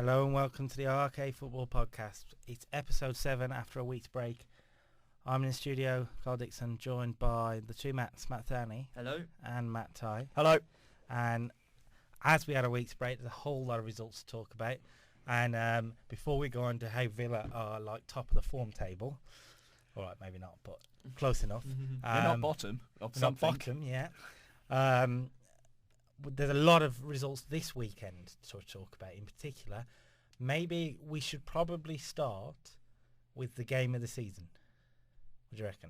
Hello and welcome to the RK Football Podcast. It's episode 7 after a week's break. I'm in the studio, Carl Dixon, joined by the two Matts, Matt Thurney. Hello. And Matt Ty. Hello. And as we had a week's break, there's a whole lot of results to talk about. And before we go on to how Villa are like top of the form table, all right, maybe not, but close enough. They're not bottom of something. Not bottom, yeah. There's a lot of results this weekend to talk about in particular. Maybe we should probably start with the game of the season. What do you reckon?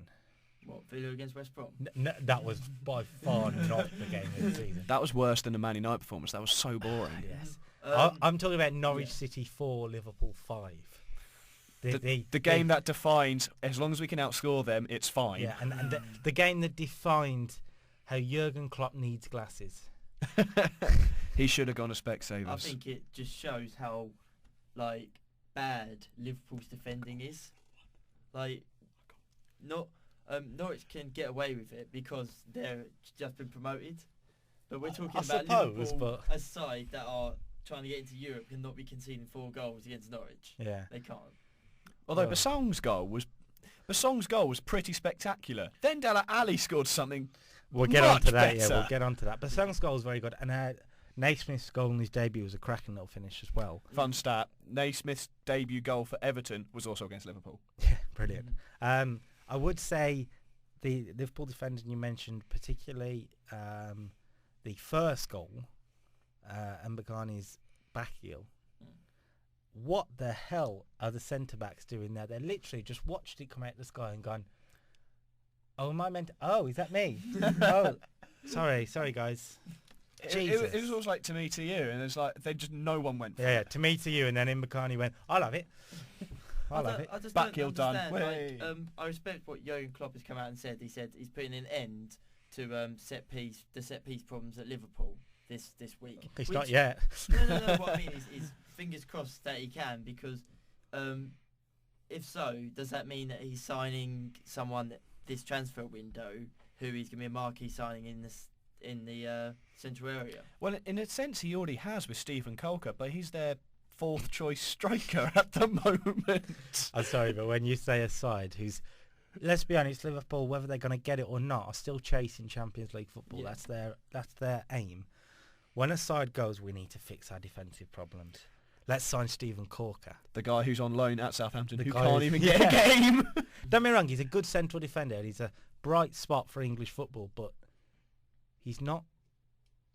What, Villa against West Brom? No, that was by far not the game of the season. That was worse than the Man United performance. That was so boring. Yes. I'm talking about Norwich City 4, Liverpool 5. The game that defines, as long as we can outscore them, it's fine. Yeah, and the game that defined how Jurgen Klopp needs glasses. He should have gone to Specsavers. I think it just shows how, bad Liverpool's defending is. Norwich can get away with it because they're just been promoted. But we're talking about Liverpool, a side that are trying to get into Europe, cannot be conceding 4 goals against Norwich. Yeah. They can't. Although Basong's goal was pretty spectacular. Then Dele Alli scored something. We'll get on to that. Better. Yeah, we'll get on to that. Basong's goal was very good, and Naismith's goal in his debut was a cracking little finish as well. Fun stat: Naismith's debut goal for Everton was also against Liverpool. Yeah, brilliant. I would say the Liverpool defenders you mentioned, particularly the first goal, Mbakani's back heel. What the hell are the centre-backs doing there? They literally just watched it come out of the sky and gone, oh, am I meant to... Oh, is that me? Oh, sorry, guys. Jesus. It was always like to me, to you, and it's like no one went for it. Yeah, to me, to you, and then Mbakani went, I'll have it. I just Back don't heel done. understand. I respect what Jurgen Klopp has come out and said. He said he's putting an end to the set piece problems at Liverpool this week. It's not yet. No. What I mean is fingers crossed that he can, because if so, does that mean that he's signing someone this transfer window who is going to be a marquee signing in the central area? Well, in a sense, he already has with Stephen Colker, but he's their 4th choice striker at the moment. I'm sorry, but when you say a side who's, let's be honest, Liverpool, whether they're going to get it or not, are still chasing Champions League football. Yeah. That's their aim. When a side goes, we need to fix our defensive problems. Let's sign Stephen Corker. The guy who's on loan at Southampton who can't can't even get a game. Don't get me wrong, he's a good central defender. He's a bright spot for English football, but he's not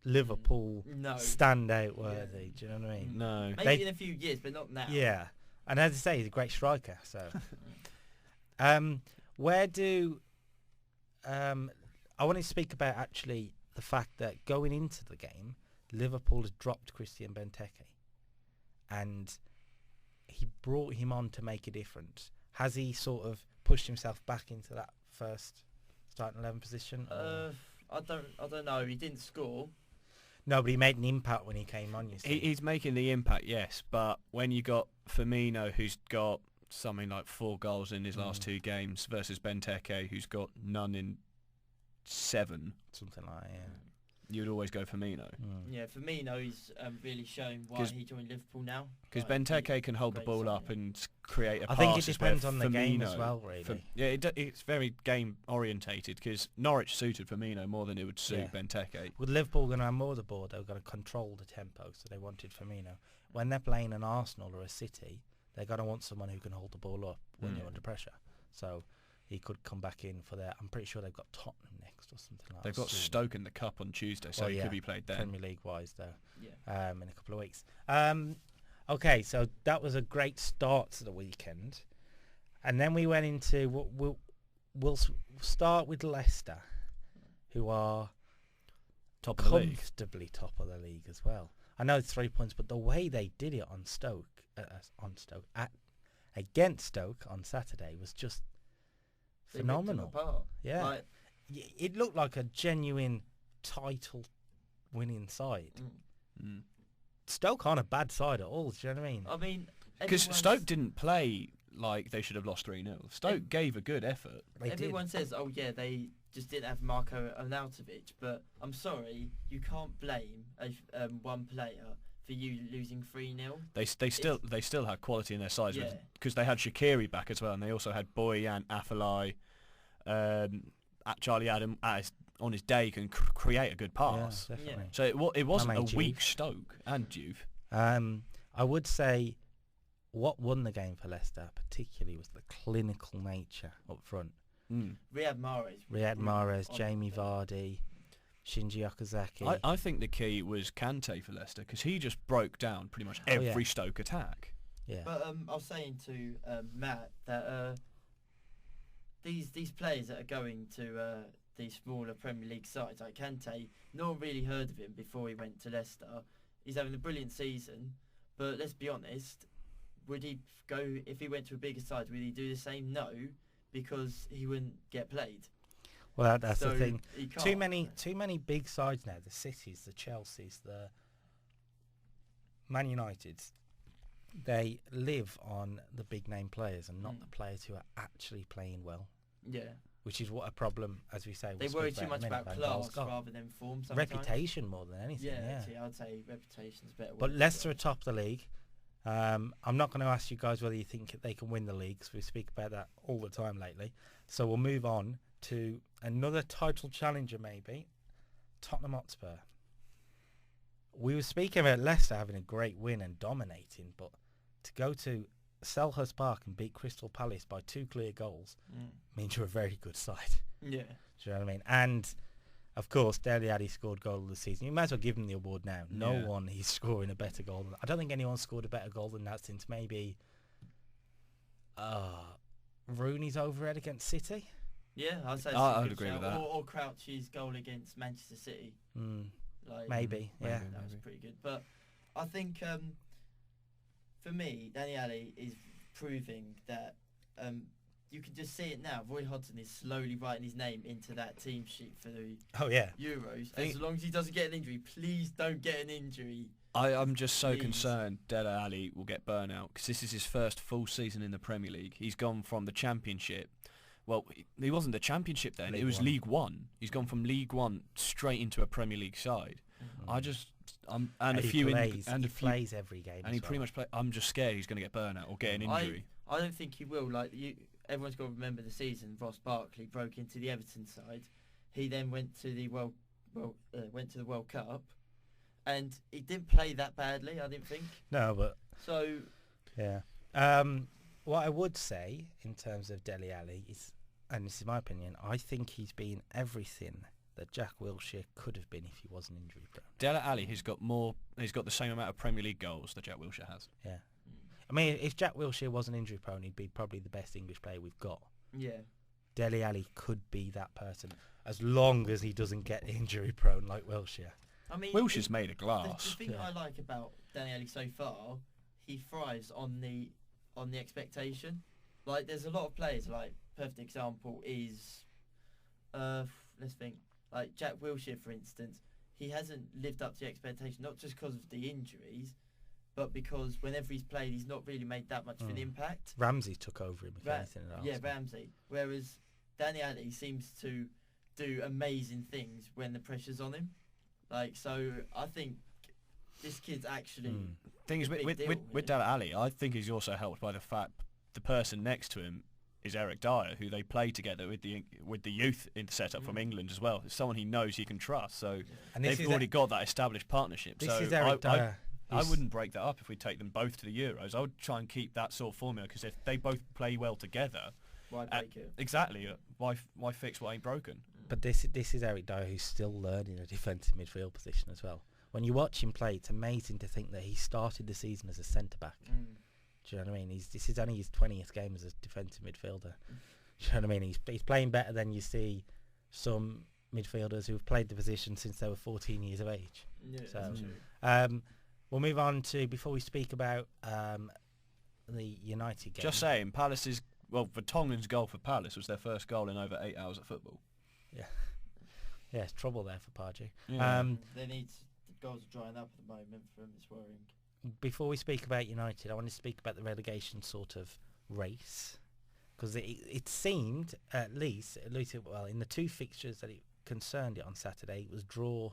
Liverpool standout worthy. Do you know what I mean? No. Maybe in a few years, but not now. Yeah. And as I say, he's a great striker. So, where do... I want to speak about actually the fact that going into the game, Liverpool has dropped Christian Benteke. And he brought him on to make a difference. Has he sort of pushed himself back into that first starting 11 position? I don't know. He didn't score. No, but he made an impact when he came on, you see. He's making the impact, yes, but when you got Firmino, who's got something like 4 goals in his last 2 games, versus Benteke, who's got none in 7. Something like that, yeah. You would always go Firmino. Yeah, Firmino is really showing why he joined Liverpool now. Because Benteke can hold the ball up and create a pass. I think it depends on the game as well, really. It's very game orientated, because Norwich suited Firmino more than it would suit Benteke. With Liverpool going to have more of the ball, they were going to control the tempo, so they wanted Firmino. When they're playing an Arsenal or a City, they're going to want someone who can hold the ball up when you're under pressure. So he could come back in for that. I'm pretty sure they've got Tottenham next or something like that. They've got Stoke in the Cup on Tuesday, so he could be played then. Premier League-wise, though, in a couple of weeks. Okay, so that was a great start to the weekend. And then we went into... We'll start with Leicester, who are comfortably top of the league as well. I know it's 3 points, but the way they did it on against Stoke on Saturday was just phenomenal. Yeah, it looked like a genuine title-winning side. Stoke aren't a bad side at all. Do you know what I mean? I mean, because Stoke didn't play like they should have lost 3-0. Stoke gave a good effort. Everyone says, "Oh yeah, they just didn't have Marko Arnautovic," but I'm sorry, you can't blame one player for you losing 3-0. They still had quality in their sides Yeah. because they had Shaqiri back as well, and they also had Boyan, Afellay, Charlie Adam on his day can create a good pass. Yeah, definitely. So it wasn't a Juve. weak Stoke and Juve. I would say what won the game for Leicester particularly was the clinical nature up front. Riyad Mahrez. Riyad Mahrez, on Jamie the- Vardy, Shinji Okazaki. I think the key was Kante for Leicester because he just broke down pretty much Oh, yeah. every Stoke attack. Yeah. But I was saying to Matt that these players that are going to these smaller Premier League sides like Kante, no one really heard of him before he went to Leicester. He's having a brilliant season, but let's be honest, would he go if he went to a bigger side? Would he do the same? No, because he wouldn't get played. Well, that's So the thing. he can't. Too many big sides now. The Cities, the Chelseas, the Man Uniteds. They live on the big name players and not the players who are actually playing well. Yeah, Which is what a problem, as we say. they we'll worry speak too much in a minute, about Van Gaal's class got. rather than form. Sometimes. Reputation more than anything. Yeah. Yeah, I'd say reputation's a better. But word for Leicester it. are top of the league. I'm not going to ask you guys whether you think they can win the league, because we speak about that all the time lately. So we'll move on to another title challenger, maybe, Tottenham Hotspur. We were speaking about Leicester having a great win and dominating, but to go to Selhurst Park and beat Crystal Palace by 2 clear goals means you're a very good side. Yeah. Do you know what I mean? And of course, Dele Alli scored goal of the season. You might as well give him the award now. No Yeah. one is scoring a better goal than I don't think anyone scored a better goal than that since maybe Rooney's overhead against City. Yeah, I'd say. I would agree with that. Or Crouch's goal against Manchester City. Like, Maybe, yeah. that was pretty good. But I think for me, Dele Alli is proving that you can just see it now. Roy Hodgson is slowly writing his name into that team sheet for the Oh yeah. Euros. As long as he doesn't get an injury, please don't get an injury. I'm just so Please. concerned Dele Alli will get burnout because this is his first full season in the Premier League. He's gone from the Championship. Well, he wasn't the Championship then. League It was One. League One. He's gone from League One straight into a Premier League side. I just and a he few plays, and he a few, plays every game. and as he well. pretty much play. I'm just scared he's going to get burnout or get an injury. I don't think he will. Like everyone's got to remember the season. Ross Barkley broke into the Everton side. He then went to the went to the World Cup, and he didn't play that badly. I didn't think. No, but So yeah. What I would say in terms of Dele Alli is, and this is my opinion, I think he's been everything that Jack Wilshere could have been if he wasn't injury prone. Dele Alli has got more. He's got the same amount of Premier League goals that Jack Wilshere has. Yeah. I mean, if Jack Wilshere wasn't injury prone, he'd be probably the best English player we've got. yeah, Dele Alli could be that person as long as he doesn't get injury prone like Wilshere. I mean, Wilshere's made of the glass. thing Yeah. I like about Dele Alli so far, he thrives on the expectation. Like, there's a lot of players. Like, perfect example is, let's think, like Jack Wilshere, for instance. He hasn't lived up to the expectation, not just because of the injuries, but because whenever he's played, he's not really made that much of an impact. Ramsey took over him, if anything, at Yeah, Arsenal. Ramsey. Whereas Dele Alli seems to do amazing things when the pressure's on him. Like, so I think this kid's actually Thing is, a big with deal, really. Dele Alli, I think he's also helped by the fact the person next to him is Eric Dyer, who they play together with the youth in the setup from England as well. It's someone he knows he can trust. So And this they've is already got that established partnership. This so is Eric Dyer. I wouldn't break that up if we take them both to the Euros. I would try and keep that sort of formula because if they both play well together, why break it. exactly, why fix what ain't broken? But this is Eric Dyer, who's still learning a defensive midfield position as well. When you watch him play, it's amazing to think that he started the season as a centre-back. Do you know what I mean? This is only his 20th game as a defensive midfielder. Do you know what I mean? He's playing better than you see some midfielders who've played the position since they were 14 years of age. Yeah, So, that's true. We'll move on to, before we speak about the United game. Just saying, Palace's Vertonghen's goal for Palace was their first goal in over 8 hours of football. Yeah, it's trouble there for Pardew. Yeah. They need the goals are drying up at the moment for him. It's worrying. Before we speak about United, I want to speak about the relegation sort of race, because it seemed, at least well, in the 2 fixtures that it concerned it on Saturday, it was draw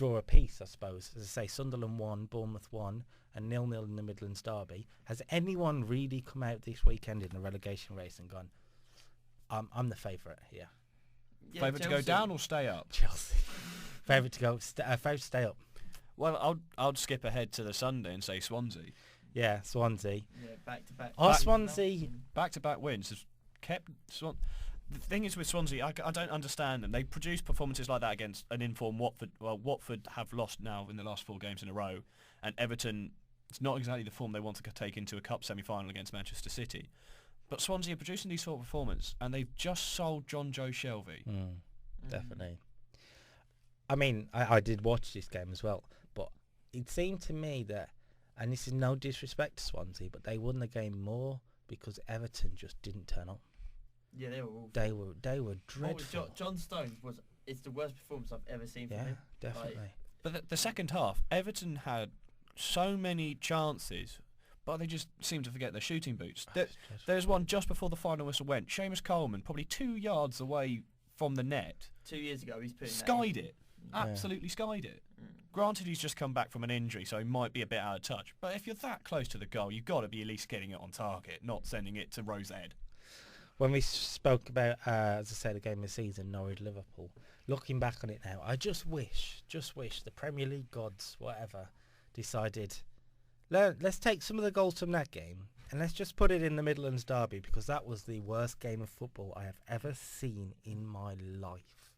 draw a piece, I suppose. As I say, Sunderland won, Bournemouth won, and 0-0 in the Midlands derby. Has anyone really come out this weekend in the relegation race and gone, I'm the favourite here? Yeah, Favourite to go down or stay up? Chelsea. Favourite to go, favourite to stay up. Well, I'd skip ahead to the Sunday and say Swansea. Yeah, Swansea. Yeah, back to back. Are Swansea... Back-to-back wins has kept the thing is with Swansea, I don't understand them. They produce performances like that against an informed Watford. Well, Watford have lost now in the last 4 games in a row, and Everton, it's not exactly the form they want to take into a cup semi-final against Manchester City. But Swansea are producing these sort of performances, and they've just sold John Joe Shelby. Definitely. I mean, I did watch this game as well, but it seemed to me that, and this is no disrespect to Swansea, but they won the game more because Everton just didn't turn up. Yeah, they were awful. They were dreadful. John Stones it's the worst performance I've ever seen from him. Yeah, definitely. But the second half, Everton had so many chances, but they just seemed to forget their shooting boots. There's one just before the final whistle went. Seamus Coleman, probably 2 yards away from the net. 2 years ago, he's putting skied it. Absolutely skied it. Granted, he's just come back from an injury, so he might be a bit out of touch. But if you're that close to the goal, you've got to be at least getting it on target, not sending it to Rose Ed. When we spoke about, as I said, the game of the season, Norwich-Liverpool, looking back on it now, I just wish the Premier League gods, whatever, decided, let's take some of the goals from that game and let's just put it in the Midlands derby, because that was the worst game of football I have ever seen in my life.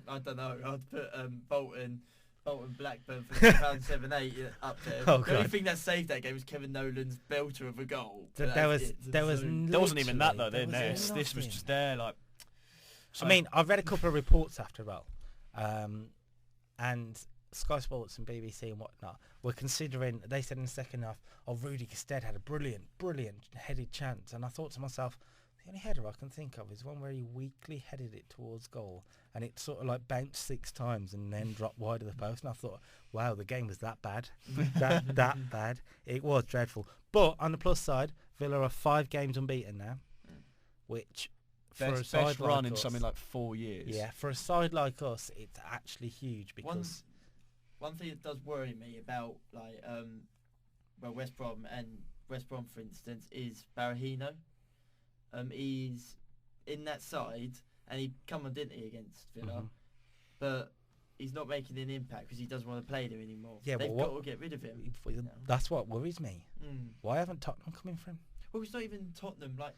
I don't know. I'd put Bolton Blackburn for 2007-8 up there. Oh, the only thing that saved that game was Kevin Nolan's belter of a goal. There wasn't even that though. This was just there like. So I mean, I've read a couple of reports after all, and Sky Sports and BBC and whatnot were considering. They said in the second half, Rudy Gestede had a brilliant headed chance, and I thought to myself, the only header I can think of is one where he weakly headed it towards goal, and it sort of like bounced 6 times and then dropped wide of the post. And I thought, wow, the game was that bad, that bad. It was dreadful. But on the plus side, Villa are 5 games unbeaten now, which for a side best like run in us, something like 4 years. Yeah, for a side like us, it's actually huge because one thing that does worry me about West Brom, for instance, is Barahino. He's in that side, and he come on, didn't he, against Villa? But he's not making an impact because he doesn't want to play there anymore. Yeah, they've got to get rid of him. That's what worries me. Why haven't Tottenham come in for him? Well, it's not even Tottenham. Like,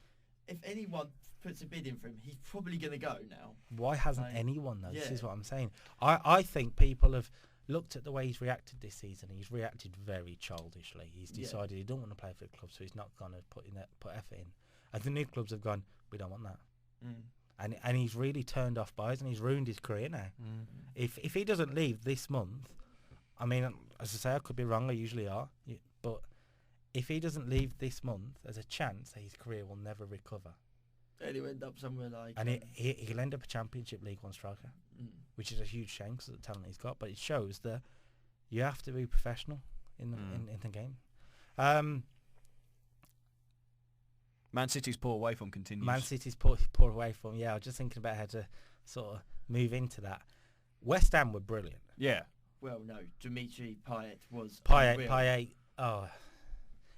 if anyone puts a bid in for him, he's probably going to go now. Why hasn't anyone, though? Yeah. This is what I'm saying. I think people have looked at the way he's reacted this season. He's reacted very childishly. He's decided he don't want to play for the club, so he's not going to put effort in. And the new clubs have gone, we don't want that. And he's really turned off buys, and he's ruined his career now. If he doesn't leave this month, I mean, as I say, I could be wrong, I usually are, but if he doesn't leave this month, there's a chance that his career will never recover. And he'll end up somewhere like... And he'll end up a Championship League 1 striker, which is a huge shame because of the talent he's got, but it shows that you have to be professional in the game. Man City's poor away form continues. Man City's poor away form. Yeah, I was just thinking about how to sort of move into that. West Ham were brilliant. Yeah. Well, no, Dimitri Payet was Payet. Oh,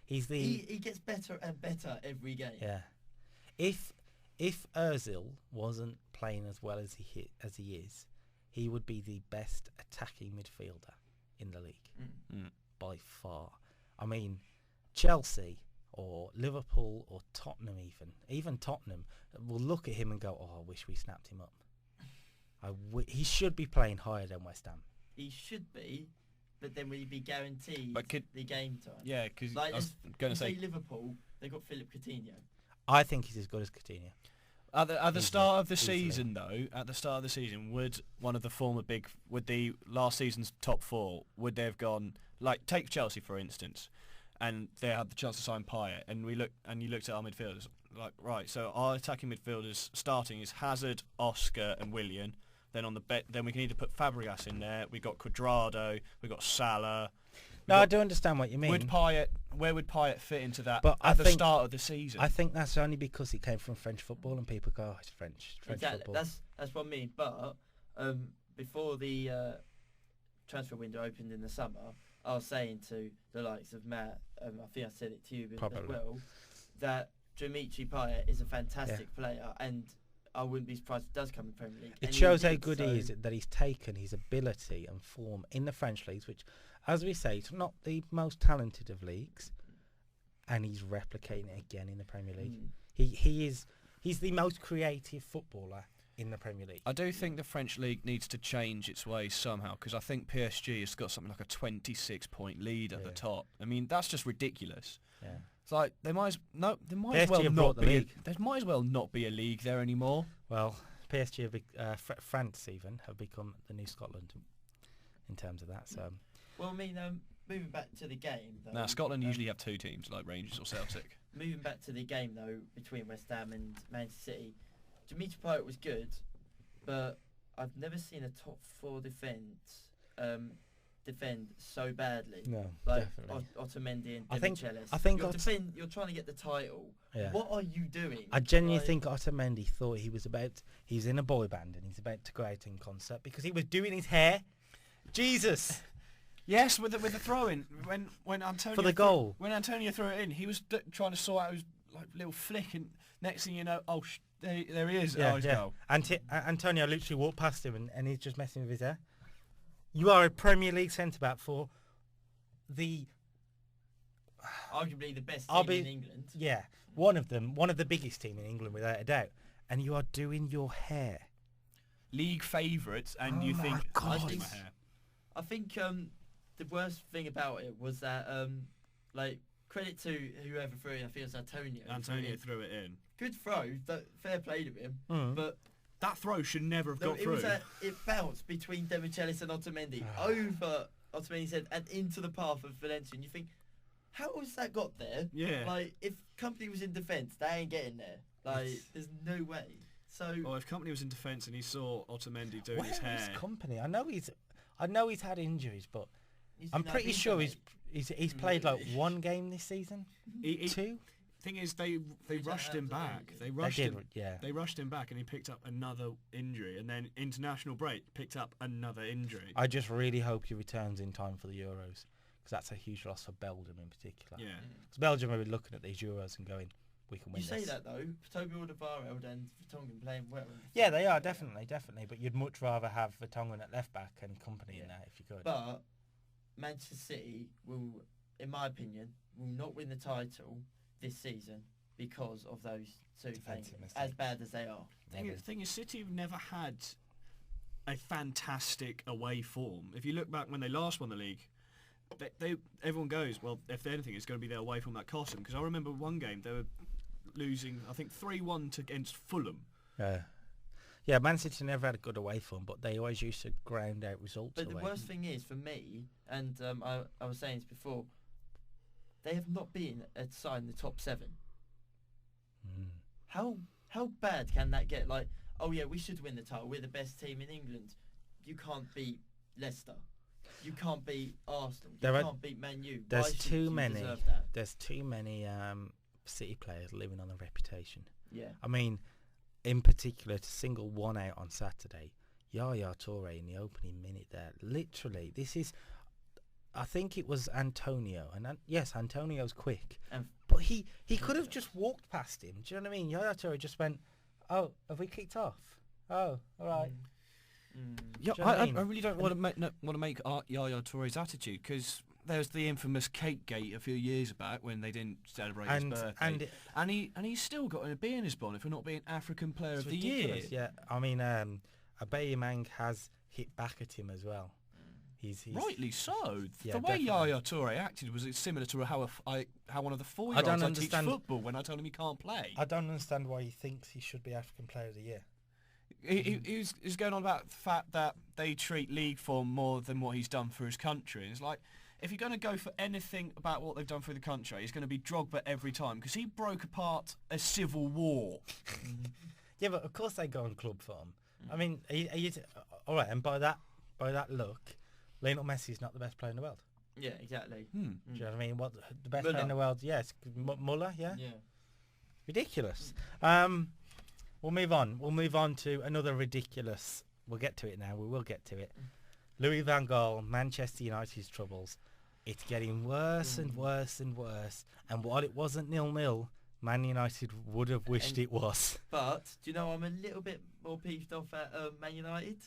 he gets better and better every game. Yeah. If Özil wasn't playing as well as he is, he would be the best attacking midfielder in the league by far. I mean, Chelsea or Liverpool or Tottenham, even Tottenham will look at him and go, "Oh, I wish we snapped him up." He should be playing higher than West Ham. He should be, but then will he be guaranteed the game time? Yeah, because like, I was going to say Liverpool, they got Philip Coutinho. I think he's as good as Coutinho. At the start of the season, would one of the would the last season's top 4, would they have gone, like, take Chelsea for instance, and they had the chance to sign Payet, and you looked at our midfielders, like, right, so our attacking midfielders starting is Hazard, Oscar and Willian. Then on the then we can either put Fabregas in there. We got Cuadrado. We got Salah. I do understand what you mean. Where would Payet fit into that at the start of the season? I think that's only because he came from French football and people go, oh, it's French exactly. football. That's what I mean. But before the transfer window opened in the summer, I was saying to the likes of Matt, I think I said it to you as well, that Dimitri Payet is a fantastic player, and I wouldn't be surprised if it does come in the Premier League. It shows how good he is, that he's taken his ability and form in the French leagues, which, as we say, it's not the most talented of leagues, and he's replicating it again in the Premier League. He's the most creative footballer in the Premier League. I do think the French league needs to change its ways somehow, because I think PSG has got something like a 26-point lead at the top. I mean, that's just ridiculous. Yeah. It's like there might as well not be a league there anymore. Well, PSG have France even have become the new Scotland in terms of that. So, well, I mean, moving back to the game, though. Now, Scotland usually have two teams like Rangers or Celtic. Moving back to the game though, between West Ham and Manchester City, Dimitri Payet was good, but I've never seen a top 4 defend so badly. No, like definitely. Otamendi and I Demichelis. think you're trying to get the title. Yeah. What are you doing? I genuinely think Otamendi thought he's in a boy band and he's about to go out in concert because he was doing his hair. Jesus. Yes, with the throw-in when Antonio for the goal. When Antonio threw it in, he was trying to sort out his little flick, and next thing you know, there he is. Goal. Antonio literally walked past him and he's just messing with his hair. You are a Premier League centre-back for the... arguably the best team in England. Yeah, one of the biggest team in England without a doubt. And you are doing your hair. League favourites, and you think, God. I think the worst thing about it was that, credit to whoever threw it, I think it was Antonio. Antonio threw it in. Good throw, fair play to him, but... That throw should never have got through. It bounced between Demichelis and Otamendi over Otamendi's head and into the path of Valencia. And you think, how has that got there? Yeah. Like, if Company was in defence, they ain't getting there. Like, there's no way. So. Well, if Company was in defence and he saw Otamendi doing his hair. Where is Company? I know he's had injuries, but I'm pretty sure he's played like one game this season. 2. Thing is, they rushed him back. They rushed him back, and he picked up another injury, and then international break picked up another injury. I just really hope he returns in time for the Euros, because that's a huge loss for Belgium in particular. Yeah, because Belgium are looking at these Euros and going, we can win. You say that though, Toby Alderweireld and Vertonghen playing well. Yeah, they are definitely. But you'd much rather have Vertonghen at left back and Company in there if you could. But Manchester City will, in my opinion, will not win the title this season because of those two things, as bad as they are. The thing is, City have never had a fantastic away form. If you look back when they last won the league, everyone goes, well, if anything, it's going to be their away form that cost them. Because I remember one game they were losing, I think 3-1 against Fulham. Yeah, Man City never had a good away form, but they always used to ground out results. But the worst thing is for me, and I was saying this before, they have not been outside the top 7. How bad can that get? Like, oh yeah, we should win the title. We're the best team in England. You can't beat Leicester. You can't beat Arsenal. You can't beat Man U. There's too many City players living on a reputation. Yeah. I mean, in particular, to single one out on Saturday, Yaya Toure in the opening minute there. Literally, this is... I think it was Antonio, and yes, Antonio's quick, but he could have just walked past him. Do you know what I mean? Yaya Toure just went, "Oh, have we kicked off? Oh, all right." Yeah, I really don't want to make Yaya Toure's attitude, because there's the infamous cake gate a few years back when they didn't celebrate his birthday, and he's still got a bee in his bonnet for not being African Player of the Year. Yeah, I mean, Aubameyang has hit back at him as well. He's rightly so. Yeah, the way Yaya Toure acted was similar to how one of the 4-year-olds I teach football when I told him he can't play. I don't understand why he thinks he should be African Player of the Year. He's going on about the fact that they treat league form more than what he's done for his country. And it's like, if you're going to go for anything about what they've done for the country, it's going to be Drogba every time, because he broke apart a civil war. Yeah, but of course they go on club form. I mean, all right, and by that look, Lionel Messi is not the best player in the world. Yeah, exactly. Do you know what I mean? What the best player in the world? Yes, Muller. Yeah. Ridiculous. We'll move on. We'll move on to another ridiculous. We'll get to it now. We will get to it. Louis van Gaal, Manchester United's troubles. It's getting worse and worse and worse. And while it wasn't 0-0, Man United would have wished it was. But do you know I'm a little bit more peeved off at Man United?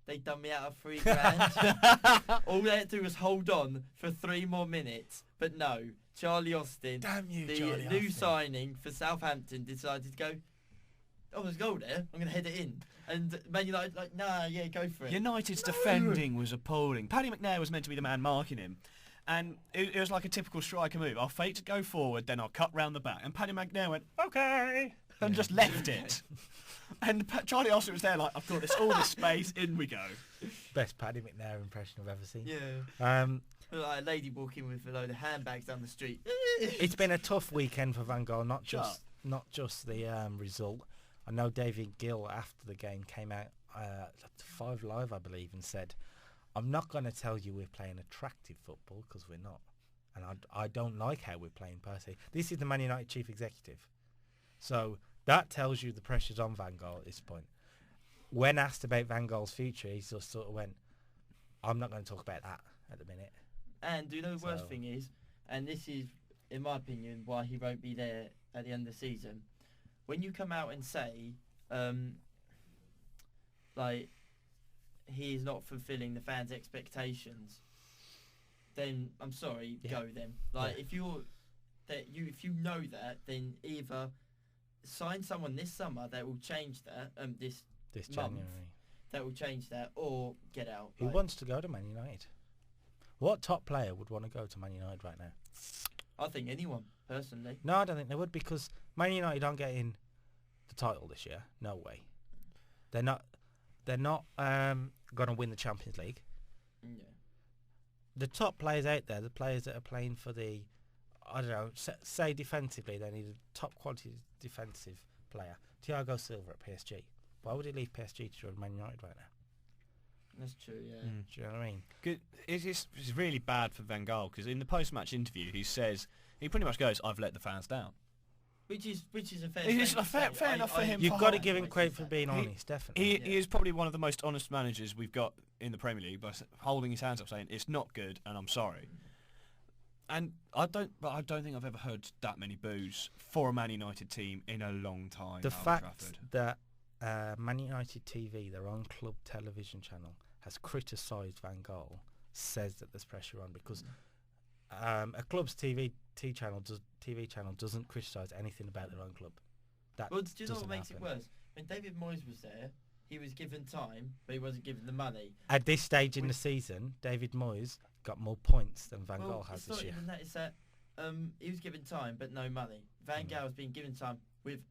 They done me out of £3,000. All they had to do was hold on for 3 more minutes. But no, Charlie Austin, Damn you, the Charlie new Austin. signing for Southampton, decided to go, oh, there's a goal there, I'm going to head it in. And Man United like, nah, yeah, go for it. United's defending was appalling. Paddy McNair was meant to be the man marking him. And it was like a typical striker move. I'll fake to go forward, then I'll cut round the back. And Paddy McNair went, okay, and just left it. And Charlie Austin was there like, I've got all this space, in we go. Best Paddy McNair impression I've ever seen. Yeah. Like a lady walking with a load of handbags down the street. It's been a tough weekend for Van Gaal, not just the result. I know David Gill after the game came out to 5 Live, I believe, and said, I'm not going to tell you we're playing attractive football because we're not. And I don't like how we're playing per se. This is the Man United chief executive. So that tells you the pressure's on Van Gaal at this point. When asked about Van Gaal's future, he just sort of went, I'm not going to talk about that at the minute. And do you know the worst thing is, and this is, in my opinion, why he won't be there at the end of the season, when you come out and say, like, he is not fulfilling the fans' expectations, then I'm sorry, go then. Like, if you know that, then either sign someone this summer that will change that, this month, January, that will change that, or get out. Who wants to go to Man United? What top player would want to go to Man United right now? I think anyone, personally. No, I don't think they would, because Man United aren't getting the title this year. No way. They're not going to win the Champions League. Yeah. The top players out there, the players that are playing for the, I don't know, say defensively, they need a top quality defensive player. Thiago Silva at PSG. Why would he leave PSG to join Man United right now? That's true, yeah. Do you know what I mean? It's really bad for Van Gaal because in the post-match interview he pretty much goes, I've let the fans down. Which is a fair. It's fair enough for him. You've got to give him credit for being honest, definitely. He is probably one of the most honest managers we've got in the Premier League by holding his hands up saying, it's not good and I'm sorry. And I don't think I've ever heard that many boos for a Man United team in a long time. The fact that Man United TV, their own club television channel, has criticised Van Gaal says that there's pressure on, because a club's TV channel doesn't criticise anything about their own club. Well, do you know what makes it worse? When David Moyes was there, he was given time, but he wasn't given the money. At this stage in the season, David Moyes got more points than Van Gaal has this year. It's not even that, it's that he was given time, but no money. Van Gaal's been given time with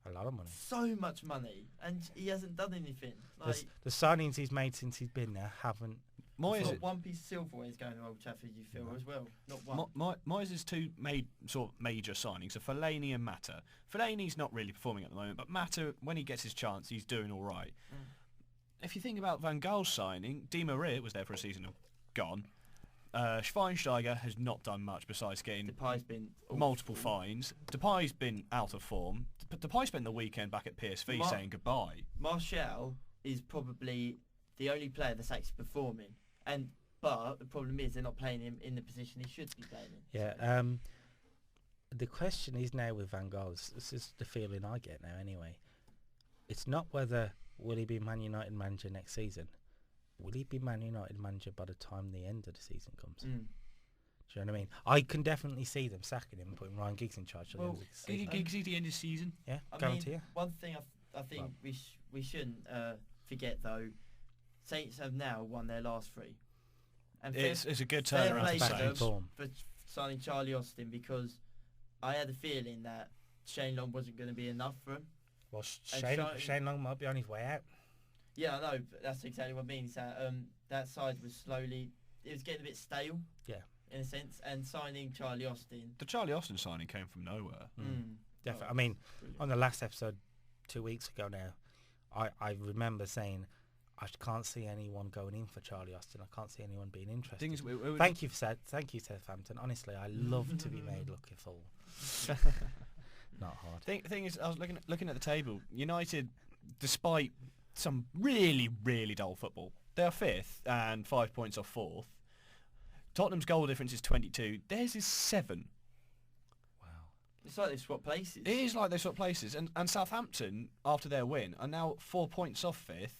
a lot of money. So much money, and he hasn't done anything. Like, the signings he's made since he's been there haven't. Moyes, one piece of silverware is going to Old Trafford, you feel, as well. Not one. Moyes' two major signings are Fellaini and Mata. Fellaini's not really performing at the moment, but Mata, when he gets his chance, he's doing all right. If you think about Van Gaal's signing, Di Maria was there for a season and gone. Schweinsteiger has not done much besides getting Depay's been multiple fines. Depay's been out of form. Depay spent the weekend back at PSV saying goodbye. Martial is probably the only player that's actually performing. But the problem is they're not playing him in the position he should be playing in. Yeah. The question is now with Van Gaal, this is the feeling I get now anyway. It's not whether will he be Man United manager next season. Will he be Man United manager by the time the end of the season comes? Do you know what I mean? I can definitely see them sacking him and putting Ryan Giggs in charge. Giggs at the end of the season? Yeah, guarantee you. One thing I think we shouldn't forget though, Saints have now won their last 3. And it's a good turnaround for signing Charlie Austin, because I had a feeling that Shane Long wasn't going to be enough for him. Well, Shane Long might be on his way out. Yeah, I know, but that's exactly what I mean. Is that side was it was getting a bit stale. Yeah. In a sense, and signing Charlie Austin. The Charlie Austin signing came from nowhere. Definitely. I mean, brilliant. On the last episode 2 weeks ago now, I remember saying I can't see anyone going in for Charlie Austin. I can't see anyone being interested. Thank you, Southampton. Honestly, I love to be made look a fool. Not hard. Thing is, I was looking at the table. United, despite some really, really dull football, They are 5th and 5 points off 4th. Tottenham's goal difference is 22. Theirs is 7. Wow. It's like they swap places. It is like they swap places. And Southampton, after their win, are now 4 points off 5th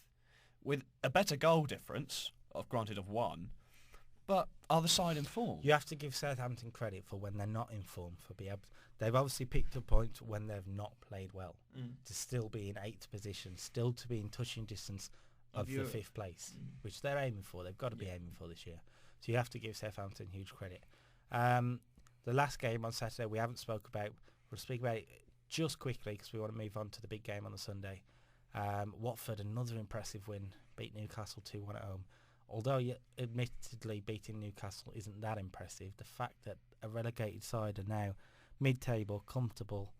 with a better goal difference, granted of 1, but are the side in form. You have to give Southampton credit for when they're not in form, for be able. They've obviously picked up points when they've not played well. To still be in 8th position, still to be in touching distance of the 5th place, which they're aiming for. They've got to be aiming for this year. So you have to give Southampton huge credit. The last game on Saturday we haven't spoke about. We'll speak about it just quickly because we want to move on to the big game on the Sunday. Watford, another impressive win, beat Newcastle 2-1 at home. Although admittedly beating Newcastle isn't that impressive, the fact that a relegated side are now mid-table, comfortable,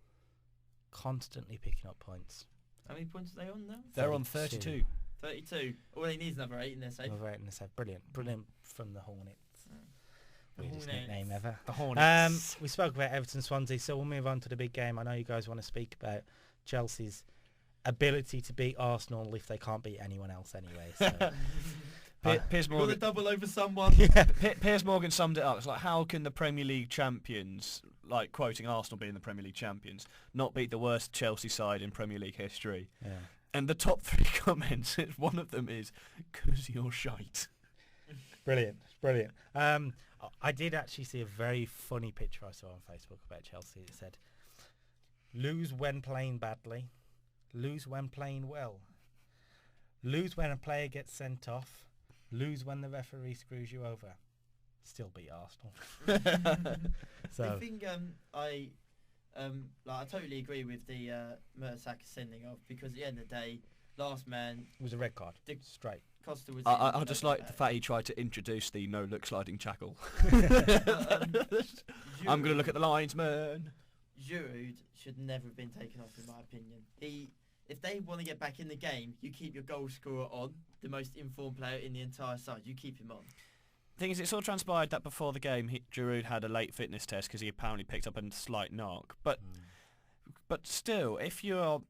constantly picking up points. How many points are they on now? They're on 32. 32. All they need is another 8 in their safe. Another 8 in their safe. Brilliant from the Hornets. Weirdest Hornets. nickname ever. The Hornets. We spoke about Everton Swansea, so we'll move on to the big game. I know you guys want to speak about Chelsea's ability to beat Arsenal if they can't beat anyone else anyway. So. Piers Got a Morgan. double over someone. Piers Morgan summed it up. It's like, how can the Premier League champions, like quoting Arsenal being the Premier League champions, not beat the worst Chelsea side in Premier League history? Yeah. And the top 3 comments, one of them is, "'Cause you're shite." Brilliant. I did actually see a very funny picture I saw on Facebook about Chelsea. It said, "Lose when playing badly, lose when playing well, lose when a player gets sent off, lose when the referee screws you over, still beat Arsenal." So I think I totally agree with the Mertesacker sending off, because at the end of the day, last man, it was a red card. Straight. Costa was. I just like the fact he tried to introduce the no-look sliding tackle. I'm going to look at the lines, man. Giroud should never have been taken off, in my opinion. If they want to get back in the game, you keep your goal scorer on, the most informed player in the entire side. You keep him on. Thing is, it sort of transpired that before the game, Giroud had a late fitness test because he apparently picked up a slight knock. But still, if you're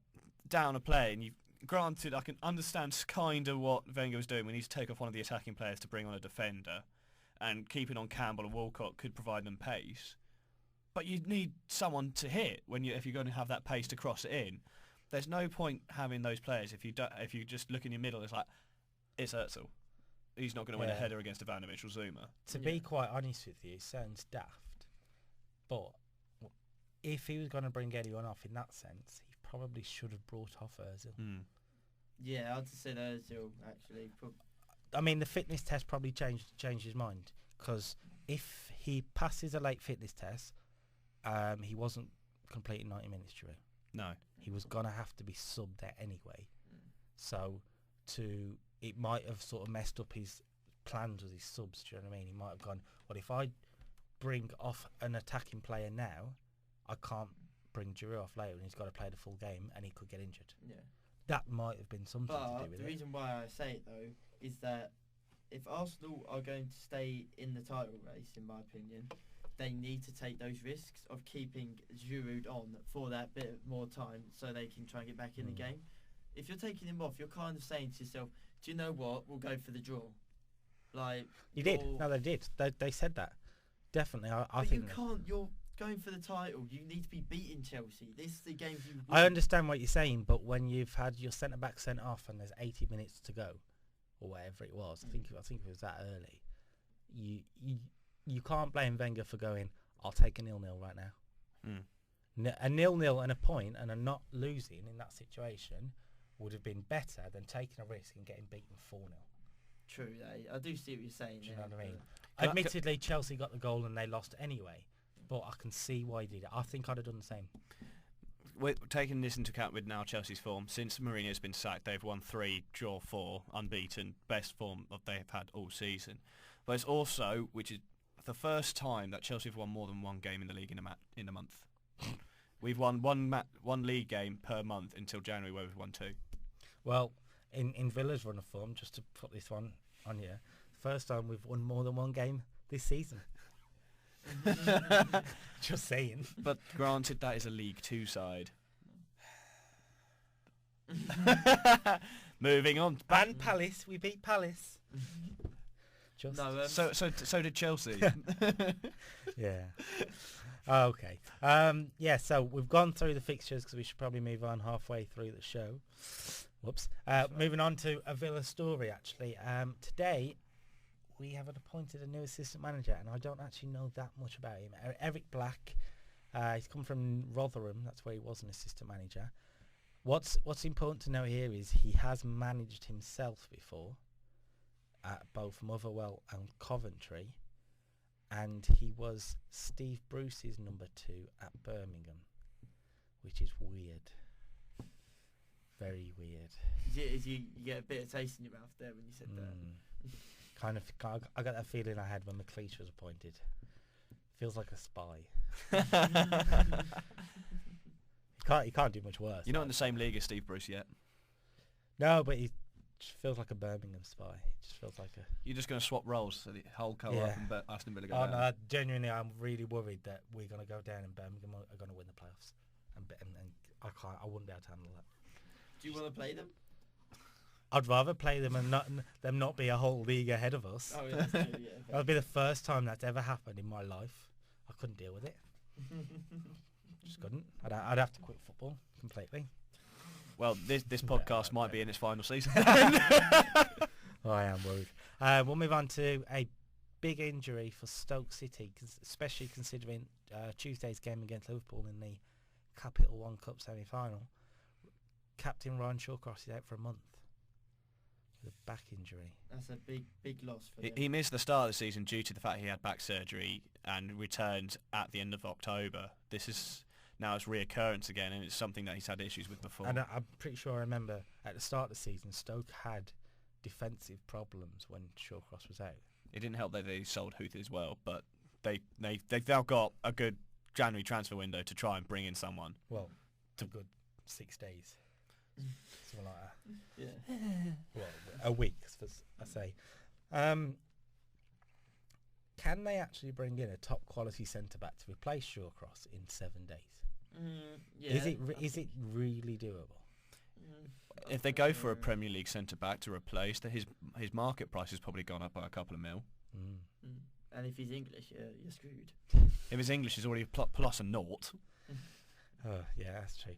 down a player, and granted, I can understand kind of what Wenger was doing. We need to take off one of the attacking players to bring on a defender, and keeping on Campbell and Walcott could provide them pace. But you need someone to hit if you're going to have that pace to cross it in. There's no point having those players if you just look in your middle. It's like, it's Özil. He's not going to win a header against Ivanovic or Zuma. To be quite honest with you, it sounds daft, but if he was going to bring anyone off in that sense, he probably should have brought off Özil. Yeah, I'd say Özil actually. I mean, the fitness test probably changed his mind, because if he passes a late fitness test, he wasn't completing 90 minutes through. No. He was going to have to be subbed out anyway. So it might have sort of messed up his plans with his subs, do you know what I mean? He might have gone, well, if I bring off an attacking player now, I can't bring Giroud off later, and he's got to play the full game, and he could get injured. Yeah. That might have been something to do with the it. reason why I say it, though, is that if Arsenal are going to stay in the title race, in my opinion, they need to take those risks of keeping Giroud on for that bit more time so they can try and get back in the game. If you're taking him off, you're kind of saying to yourself, do you know what, we'll go for the draw. Like You did. No, they did. They said that. Definitely. I but think you can't. You're going for the title. You need to be beating Chelsea. This is the game you win. I understand what you're saying, but when you've had your centre-back sent off and there's 80 minutes to go, or whatever it was, I think it was that early, you can't blame Wenger for going, I'll take a 0-0 right now. A 0-0 and a point and a not losing in that situation would have been better than taking a risk and getting beaten 4-0. True, I do see what you're saying. Do you know what I mean? Can I- Admittedly, Chelsea got the goal and they lost anyway, but I can see why he did it. I think I'd have done the same. We're taking this into account with now Chelsea's form. Since Mourinho's been sacked, they've won 3, draw 4, unbeaten, best form that they've had all season. But it's also, which is the first time that Chelsea have won more than one game in the league in a month. We've won one league game per month until January, where we've won 2. Well, in Villa's run of form, just to put this one on you, first time we've won more than one game this season. Just saying. But granted, that is a League 2 side. Moving on. And Palace, we beat Palace. Just. No, So did Chelsea. Yeah. Okay. Yeah, so we've gone through the fixtures because we should probably move on halfway through the show. Whoops. Moving on to a Villa story, actually. Today, we have appointed a new assistant manager, and I don't actually know that much about him. Eric Black. He's come from Rotherham. That's where he was an assistant manager. What's important to know here is he has managed himself before at both Motherwell and Coventry, and he was Steve Bruce's number 2 at Birmingham, which is weird. Very weird. You get a bit of taste in your mouth there when you said that. Kind of. I got that feeling I had when McLeish was appointed. Feels like a spy. He can't do much worse. You're not in the same league as Steve Bruce yet. No, but he just feels like a Birmingham spy. It just feels like a... You're just going to swap roles so the whole co Yeah. up and Aston Villa go Oh down. no, genuinely, I'm really worried that we're going to go down and Birmingham are going to win the playoffs, and I wouldn't be able to handle that. Do you want to play them? I'd rather play them and them not be a whole league ahead of us. Oh, yeah, that's true, yeah. That would be the first time that's ever happened in my life. I couldn't deal with it. Just couldn't. I'd have to quit football completely. Well, this podcast might be in its final season. Oh, I am worried. We'll move on to a big injury for Stoke City, especially considering Tuesday's game against Liverpool in the Capital One Cup semi-final. Captain Ryan Shawcross is out for a month with a back injury. That's a big loss for them. He missed the start of the season due to the fact he had back surgery and returned at the end of October. This is now his reoccurrence again, and it's something that he's had issues with before. And I'm pretty sure I remember at the start of the season, Stoke had defensive problems when Shawcross was out. It didn't help that they sold Huth as well, but they've now got a good January transfer window to try and bring in someone. Well, a good 6 days. Something like that. Yeah. Well, a week, I say. Can they actually bring in a top quality centre back to replace Shawcross in 7 days? Yeah. Is it really doable? If they go for a Premier League centre back to replace, his market price has probably gone up by a couple of mil. And if he's English, you're screwed. If his English is already plus a naught. Oh, yeah, that's true.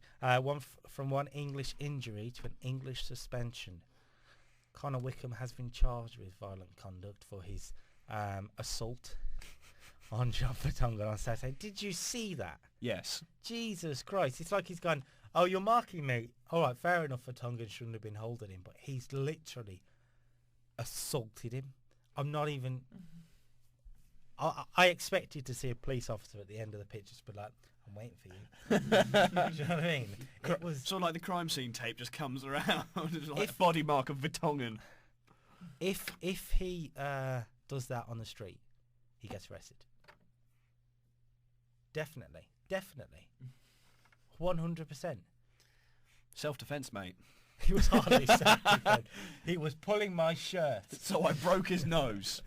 From one English injury to an English suspension. Connor Wickham has been charged with violent conduct for his assault on John Vertonghen on Saturday. Did you see that? Yes. Jesus Christ. It's like he's gone, oh, you're marking me. All right, fair enough, Vertonghen shouldn't have been holding him, but he's literally assaulted him. I'm not even... I expected to see a police officer at the end of the pitch just be like, I'm waiting for you. Do you know what I mean? It was sort of like the crime scene tape just comes around. It's like a body mark of Vertonghen. If he does that on the street, he gets arrested. Definitely. 100%. Self-defense, mate. He was hardly self-defense. He was pulling my shirt. So I broke his nose.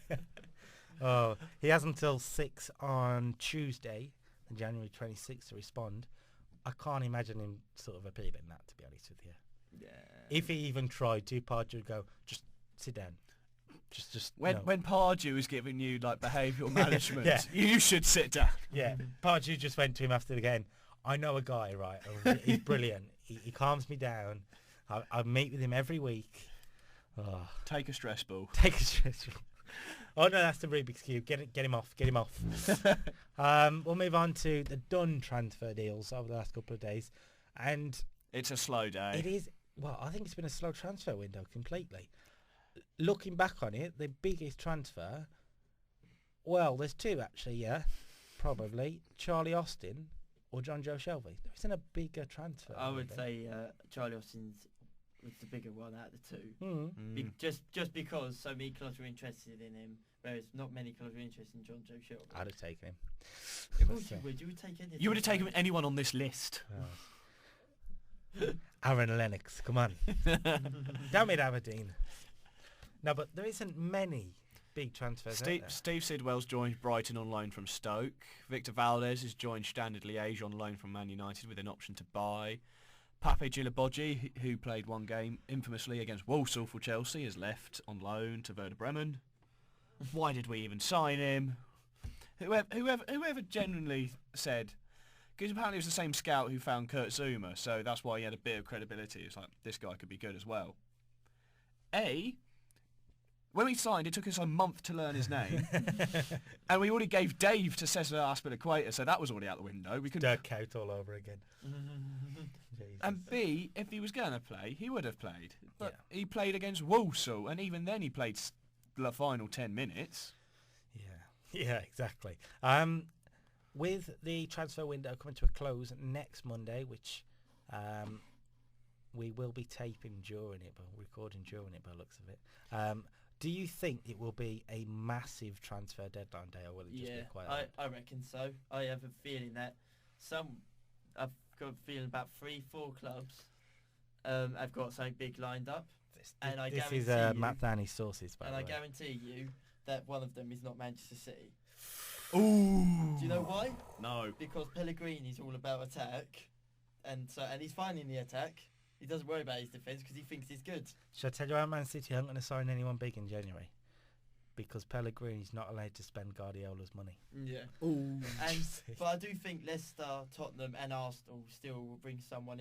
Oh, he has until 6 on Tuesday, January 26th, to respond. I can't imagine him sort of appealing that, to be honest with you. Yeah. If he even tried to, Pardew would go, just sit down. Just when no. when Pardew is giving you like behavioural management, Yeah. you should sit down. Yeah, Pardew just went to him after the game. I know a guy, right? He's brilliant. He calms me down. I meet with him every week. Oh. Take a stress ball. Take a stress ball. Oh no, that's the Rubik's Cube. Get him off. We'll move on to the done transfer deals over the last couple of days, and it's a slow day. It is. Well, I think it's been a slow transfer window completely. Looking back on it, the biggest transfer. Well, there's two actually. Yeah, probably Charlie Austin or John Joe Shelby. There isn't a bigger transfer. I would say Charlie Austin's was the bigger one out of the two. Just because so many clubs were interested in him, whereas not many clubs were interested in John Joe Shelby. I'd have taken him. Of course you would. You would take anything. You would have taken anyone on this list. Oh. Aaron Lennox, come on. Damn it, Aberdeen. No, but there isn't many big transfers out there. Steve Sidwell's joined Brighton on loan from Stoke. Victor Valdez has joined Standard Liège on loan from Man United with an option to buy. Pape Djilibodji, who played one game infamously against Walsall for Chelsea, has left on loan to Werder Bremen. Why did we even sign him? Whoever genuinely said, because apparently it was the same scout who found Kurt Zouma, so that's why he had a bit of credibility. It's like, this guy could be good as well. When we signed, it took us a month to learn his name, and we already gave Dave to Cesar Azpilicueta, so that was already out the window. We could Dirk Kuyt all over again. And B, if he was going to play, he would have played. But he played against Walsall, and even then he played the final 10 minutes. Yeah, exactly. With the transfer window coming to a close next Monday, which we will be taping during it, but recording during it by the looks of it. Do you think it will be a massive transfer deadline day, or will it just be quite? I reckon so. I have a feeling that I've got a feeling about 3-4 clubs have got something big lined up. This is Matt Danny's sources, by the way. And I guarantee you that one of them is not Manchester City. Ooh. Do you know why? No. Because Pellegrini's all about attack, and he's fine in the attack. He doesn't worry about his defence because he thinks he's good. Should I tell you how Man City aren't going to sign anyone big in January? Because Pellegrini's not allowed to spend Guardiola's money. Yeah. Ooh. But I do think Leicester, Tottenham and Arsenal still will bring someone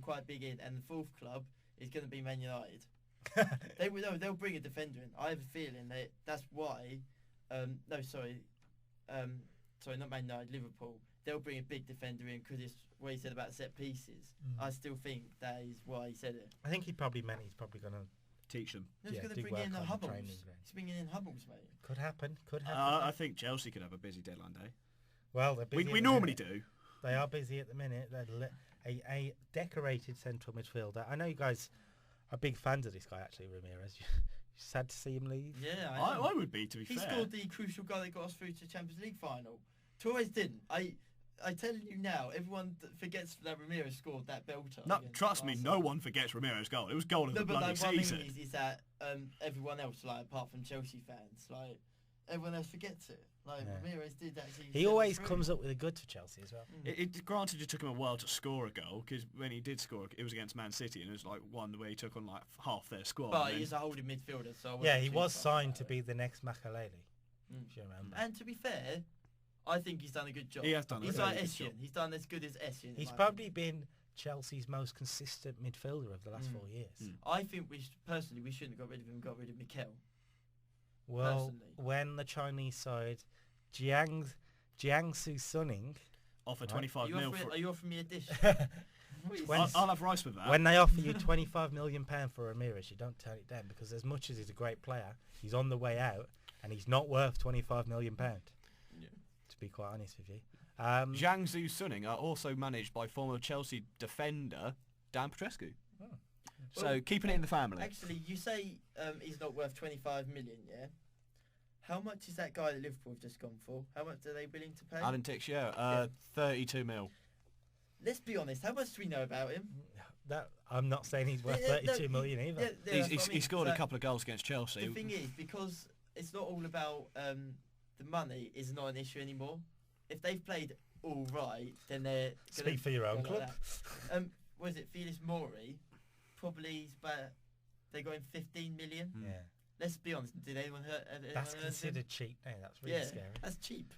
quite big in, and the fourth club is going to be Man United. They'll bring a defender in. I have a feeling that's why. Sorry, not Man United, Liverpool. They'll bring a big defender in because it's what he said about set pieces. I still think that is why he said it. I think he probably meant he's probably going to teach them. He's going to bring in Hubbles. He's bringing in Hubbles, mate. Could happen. I think Chelsea could have a busy deadline day. Well, they're busy. We normally do. They are busy at the minute. They're a decorated central midfielder. I know you guys are big fans of this guy, actually, Ramirez. Sad to see him leave. Yeah, I would be, to be fair. He scored the crucial goal that got us through to the Champions League final. Torres didn't. I tell you now, everyone forgets that Ramirez scored that belter. No, trust me, no one forgets Ramirez's goal. It was goal of the bloody season. What I mean is that everyone else, like apart from Chelsea fans, like everyone else forgets it. Like Ramirez did actually. He always comes up with a good for Chelsea as well. Granted, it took him a while to score a goal because when he did score, it was against Man City, and it was like one where he took on like half their squad. But he's a holding midfielder, so he was signed to be the next Makaleli. If you remember. And to be fair, I think he's done a good job. He has done. He's like Essien. He's done as good as Essien. He's probably been Chelsea's most consistent midfielder of the last 4 years. I think we shouldn't have got rid of him. Got rid of Mikel. Well, when the Chinese side, Jiangsu Suning, offer 25 mil for... Are you offering me a dish? I'll have rice with that. When they offer you £25 million for Ramirez, you don't turn it down, because as much as he's a great player, he's on the way out, and he's not worth £25 million. To be quite honest with you. Jiangsu Suning are also managed by former Chelsea defender Dan Petrescu. So keeping it in the family. Actually, you say he's not worth 25 million, yeah? How much is that guy that Liverpool have just gone for? How much are they willing to pay? Alan Teixeira, 32 mil. Let's be honest, how much do we know about him? I'm not saying he's worth 32 million either. He scored a couple of goals against Chelsea. The thing is, because it's not all about the money is not an issue anymore. If they've played all right, then they're... Speak for your own club. Was it Felix Maury? Probably they got him 15 million. Yeah. Let's be honest. Did anyone hurt? That's considered cheap. No, that's really scary. That's cheap.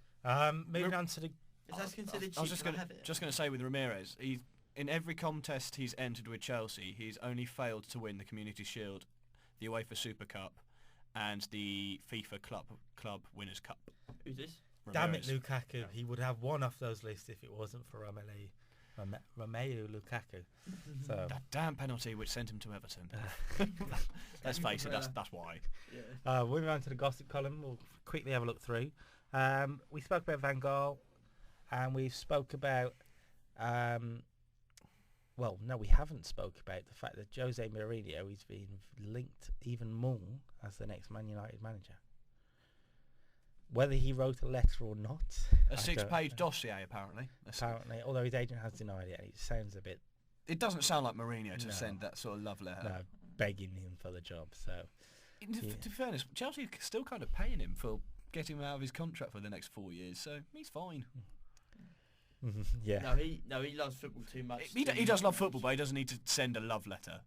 Moving on to the... That's considered cheap. I was just going to say with Ramirez, in every contest he's entered with Chelsea, he's only failed to win the Community Shield, the UEFA Super Cup, and the FIFA Club Winners' Cup. Who's this? Damn Ramirez. it, Lukaku. He would have one off those lists if it wasn't for Romelu Lukaku. So that damn penalty which sent him to Everton. Let's face it, that's why. Yeah. Moving on to the gossip column, we'll quickly have a look through. We spoke about Van Gaal, and we spoke about... well, no, we haven't spoke about the fact that Jose Mourinho is being linked even more as the next Man United manager. Whether he wrote a letter or not... A 6-page dossier, apparently. Apparently, although his agent has denied it, and it sounds a bit... It doesn't sound like Mourinho to send that sort of love letter. No, begging him for the job, so... To be fairness, Chelsea are still kind of paying him for getting him out of his contract for the next 4 years, so he's fine. Yeah. No, he loves football too much. He does love football, but he doesn't need to send a love letter.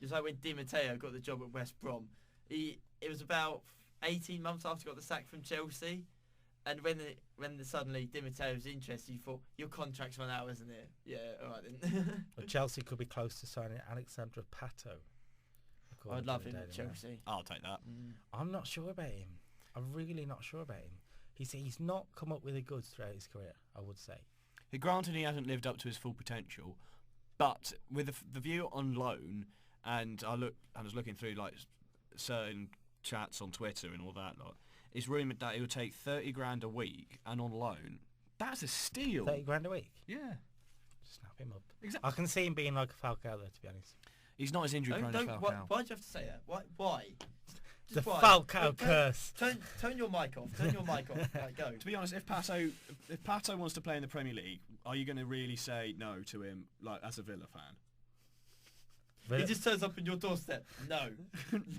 It's like when Di Matteo got the job at West Brom. It was about 18 months after he got the sack from Chelsea, and when suddenly Di Matteo was interested, you thought your contract's run out, isn't it? Yeah, all right then. Well, Chelsea could be close to signing Alexandra Pato. I'd love him at Chelsea. I'll take that. I'm not sure about him. I'm really not sure about him. He's not come up with the goods throughout his career, I would say. Granted, he hasn't lived up to his full potential, but with the view on loan, and I was looking through like certain chats on Twitter and all that lot. It's rumoured that he would take 30 grand a week, and on loan, that's a steal. 30 grand a week? Yeah. Snap him up. Exactly. I can see him being like a Falcao though, to be honest. He's not as injury prone as Falcao. Why'd you have to say that? Why? The why? Falcao curse. Turn your mic off. Turn your mic off. Right, go. To be honest, if Pato wants to play in the Premier League, are you going to really say no to him, like as a Villa fan? He just turns up on your doorstep. No.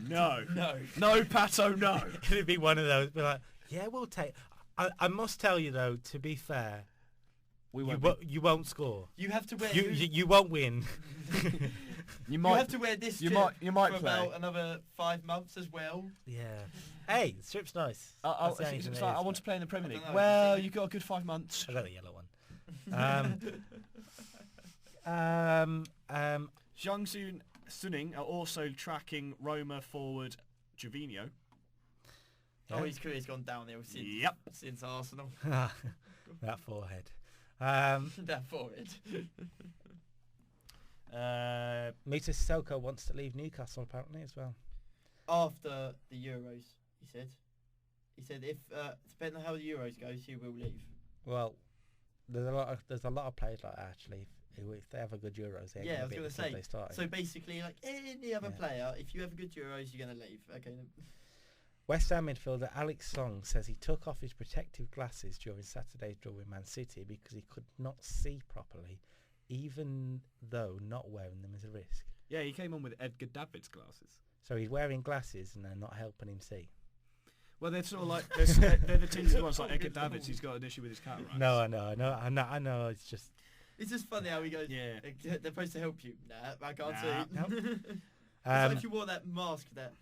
No. No. No, Pato, no. It'd be one of those. Be like, yeah, we'll take. I must tell you though, to be fair, you won't score. You have to wear. You won't win. You have to wear this. You might for play about another 5 months as well. Yeah. Hey, the strip's nice. I want to play in the Premier League. know. Well, you've got a good 5 months. I got the yellow one. Jiang Suning are also tracking Roma forward Gervinho. Yeah. Oh, his career's gone downhill since Arsenal. That forehead. That forehead. Mita Sissoko wants to leave Newcastle apparently as well. After the Euros, he said. He said if depending on how the Euros goes, he will leave. Well, there's a lot of players like that actually. If they have a good Euros, they're I was going to say. They started. So basically, like any other player, if you have a good Euros, you're going to leave. Okay. West Ham midfielder Alex Song says he took off his protective glasses during Saturday's draw with Man City because he could not see properly, even though not wearing them is a risk. Yeah, he came on with Edgar Davids glasses. So he's wearing glasses and they're not helping him see. Well, they're sort of like they're the tinted ones like Edgar Davids. He's got an issue with his cataracts. No, I know. It's just funny how he goes. Yeah, they're supposed to help you. Nah, I can't see. Nope. Like if you wore that mask that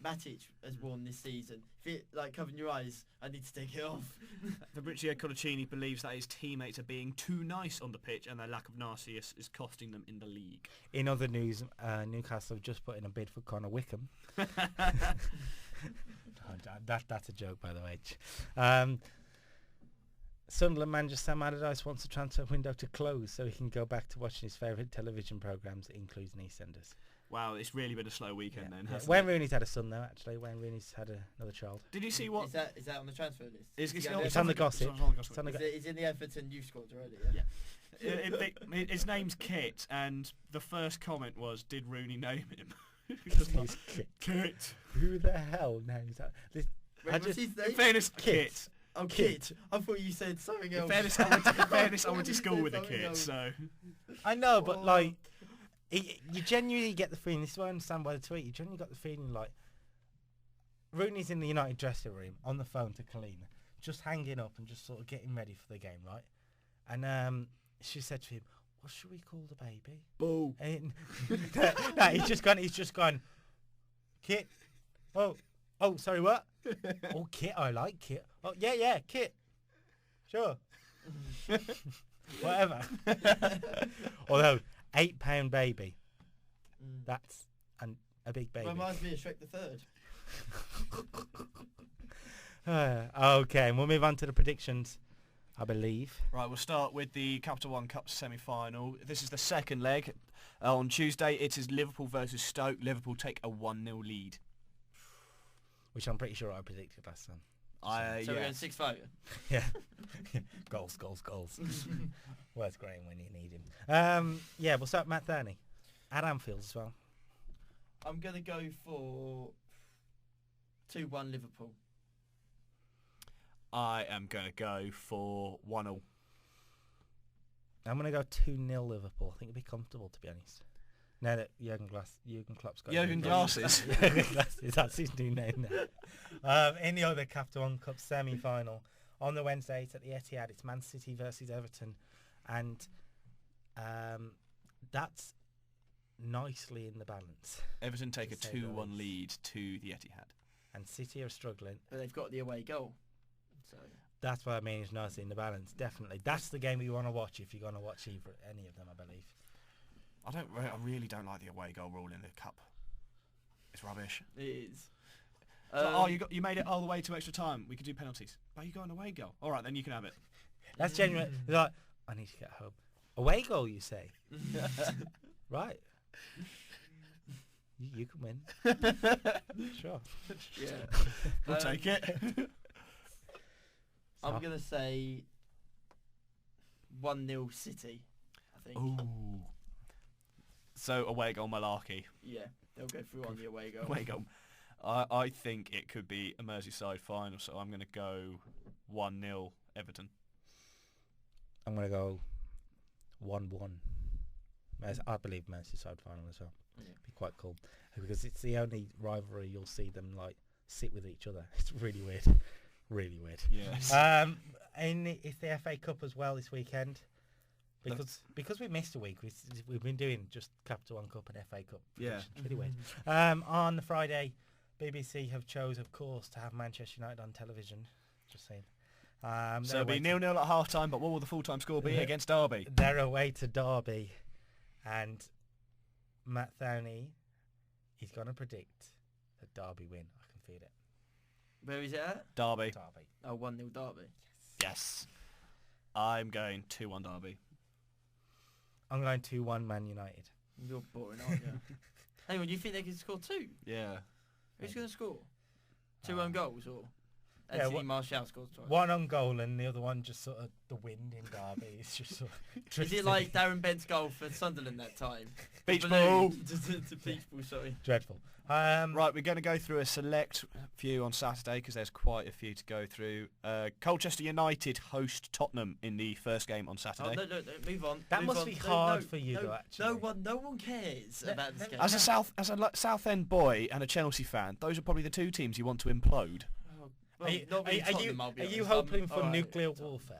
Matic has worn this season, if it like covering your eyes, I need to take it off. Fabrizio Colaccini believes that his teammates are being too nice on the pitch and their lack of nastiness is costing them in the league. In other news, Newcastle have just put in a bid for Connor Wickham. That's a joke, by the way. Sunderland manager Sam Allardyce wants the transfer window to close so he can go back to watching his favourite television programmes, including EastEnders. Wow, it's really been a slow weekend then, hasn't Wayne Rooney's had a son though, actually. Wayne Rooney's had another child. Did you see what... Is that on the transfer list? It's on the gossip. He's in the Everton youth squad already, yeah? His name's Kit, and the first comment was, did Rooney name him? He's Kit. Who the hell names that? What's his name? In fairness, Kit. Oh, Kit. I thought you said something else. In fairness, I went to school with a kid, so... I know, but like... You genuinely get the feeling, this is what I understand by the tweet, you genuinely got the feeling like Rooney's in the United dressing room on the phone to Kalina, just hanging up and just sort of getting ready for the game, right? And she said to him, what should we call the baby? Boo. And no, he's just gone, Kit. Oh, sorry, what? Oh, Kit, I like Kit. Oh, yeah, Kit. Sure. Whatever. Although... £8 baby. That's a big baby. Reminds me of Shrek the Third. Okay, and we'll move on to the predictions, I believe. Right, we'll start with the Capital One Cup semi-final. This is the second leg. On Tuesday, it is Liverpool versus Stoke. Liverpool take a 1-0 lead. Which I'm pretty sure I predicted last time. So we're going 6-5. Yeah. Goals. Where's Graham when you need him? Yeah, we'll start Matt Thurney. At Anfield as well. I'm going to go for 2-1 Liverpool. I am going to go for 1-0. I'm going to go 2-0 Liverpool. I think it'll be comfortable, to be honest. Now that Jurgen Klopp's got... Jurgen Glasses. Jurgen Glasses, that's his new name now. In the other Capital One Cup semi-final, On the Wednesday, it's at the Etihad. It's Man City versus Everton, and that's nicely in the balance. Everton take a to say the 2-1 least. lead to the Etihad. And City are struggling. But they've got the away goal. So That's what I mean. It's nicely in the balance. Definitely, that's the game you want to watch if you're going to watch any of them. I believe. I really don't like the away goal rule in the cup. It's rubbish. it is. So, you made it all the way to extra time. We could do penalties. But you got an away goal. All right, then you can have it. That's genuine. Like, I need to get home. Away goal, you say? Right. You can win. Sure. Yeah. We'll take it. I'm gonna say 1-0 City. I think. Ooh. So away goal malarkey. Yeah, they'll go through on the away goal. Away goal. I think it could be a Merseyside final, so I'm going to go 1-0 Everton. I'm going to go 1-1. I believe Merseyside final as well. Yeah. Be quite cool because it's the only rivalry you'll see them like sit with each other. It's really weird. Really weird. Yes. And it's the FA Cup as well this weekend. Because we missed a week, we've been doing just Capital One Cup and FA Cup. Yeah. It's really weird. On the Friday, BBC have chose, of course, to have Manchester United on television. Just saying. So it'll be 0-0 at half time, but what will the full time score be against Derby? They're away to Derby, and Matt Thorney is going to predict a Derby win. I can feel it. Where is it at? Derby. Derby. Oh, 1-0 Derby. Yes. I'm going 2-1 Derby. I'm going 2-1 Man United. You're boring, aren't you? Hang on, you think they can score 2? Yeah. Who's going to score? 2 own goals or? Yeah, Anthony Martial scores twice. One on goal and the other one just sort of the wind in Derby. It's just sort of Is drifting. it like Darren Bent's goal for Sunderland that time? Beach The ball. balloon. to beach ball, sorry. Dreadful. Right, we're going to go through a select few on Saturday because there's quite a few to go through. Colchester United host Tottenham in the first game on Oh, Saturday. no, move on. That move must on. be No, hard no, for you, no, though, actually. No one cares about this game. As a Southend boy and a Chelsea fan, those are probably the two teams you want to implode. Oh, well, not really Tottenham, I'll be are you honest. hoping for alright. nuclear warfare?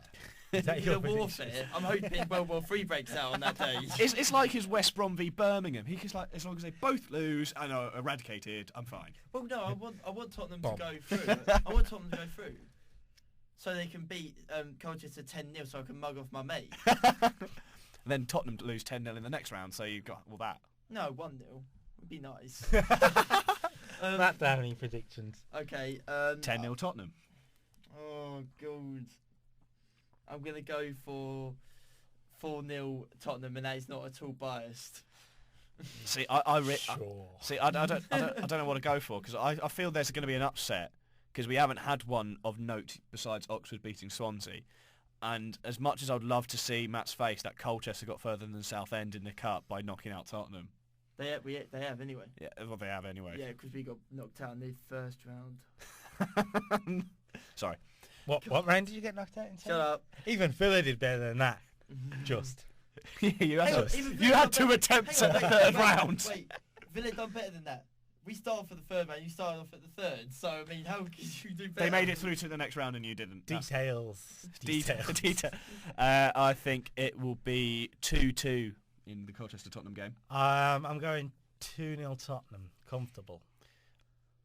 Is that Nuclear your warfare? prediction? I'm hoping World War III breaks out on that day. It's like his West Brom v Birmingham. He's like, as long as they both lose and are eradicated, I'm fine. Well, no, I want Tottenham Bomb. to go through. I want Tottenham to go through, so they can beat Colchester 10-0, so I can mug off my mate. Then Tottenham to lose 10-0 in the next round, so you've got all that. No, 1-0 would be nice. Matt Downey predictions. Okay. 10-0 Tottenham. Oh God. I'm gonna go for 4-0 Tottenham, and that is not at all biased. See, Sure. I don't know what to go for because I feel there's going to be an upset because we haven't had one of note besides Oxford beating Swansea. And as much as I'd love to see Matt's face that Colchester got further than Southend in the cup by knocking out Tottenham. They have anyway. Yeah, well, they have anyway. Yeah, because we got knocked out in the first round. Sorry. What round did you get knocked out in? Shut up. Even Villa did better than that. Just. you Hang on, had, even you Villa had done 2 better- attempts hang on, at the wait, third wait, round. Wait, Villa done better than that. We started for the third round, you started off at the third, so I mean, how could you do better? They made it through to the next round and you didn't. That's- Details. Detail. I think it will be 2-2 in the Colchester-Tottenham game. I'm going 2-0 Tottenham. Comfortable.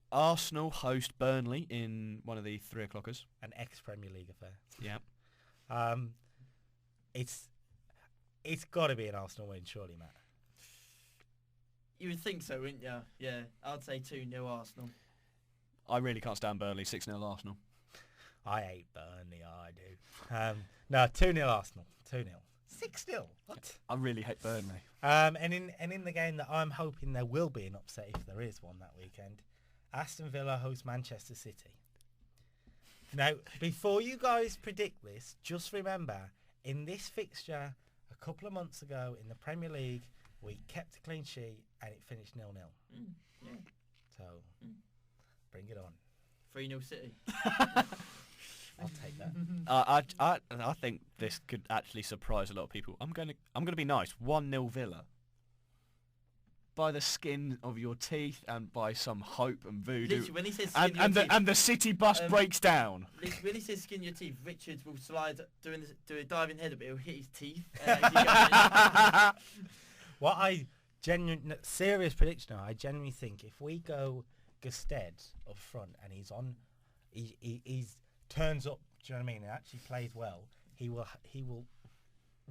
Arsenal host Burnley in one of the 3 o'clockers. An ex-Premier League affair. Yeah. It's got to be an Arsenal win, surely, Matt. You would think so, wouldn't you? Yeah, I'd say 2-0 Arsenal. I really can't stand Burnley. 6-0 Arsenal. I hate Burnley, I do. No, 2-0 Arsenal. 2-0. 6-0. What? I really hate Burnley. And in the game that I'm hoping there will be an upset if there is one that weekend, Aston Villa hosts Manchester City. Now, before you guys predict this, just remember, in this fixture a couple of months ago in the Premier League, we kept a clean sheet and it finished 0-0. Yeah. So, bring it on. 3-0 City. I'll take that. I think this could actually surprise a lot of people. I'm going to be nice. 1-0 Villa. by the skin of your teeth and by some hope and voodoo. Literally, when he says skin your and teeth, the city bus breaks down. when he says skin your teeth, Richard will slide, do a diving header, but he'll hit his teeth. What I serious prediction now, I genuinely think if we go Gusted up front and he's turns up, do you know what I mean, and actually plays well, he will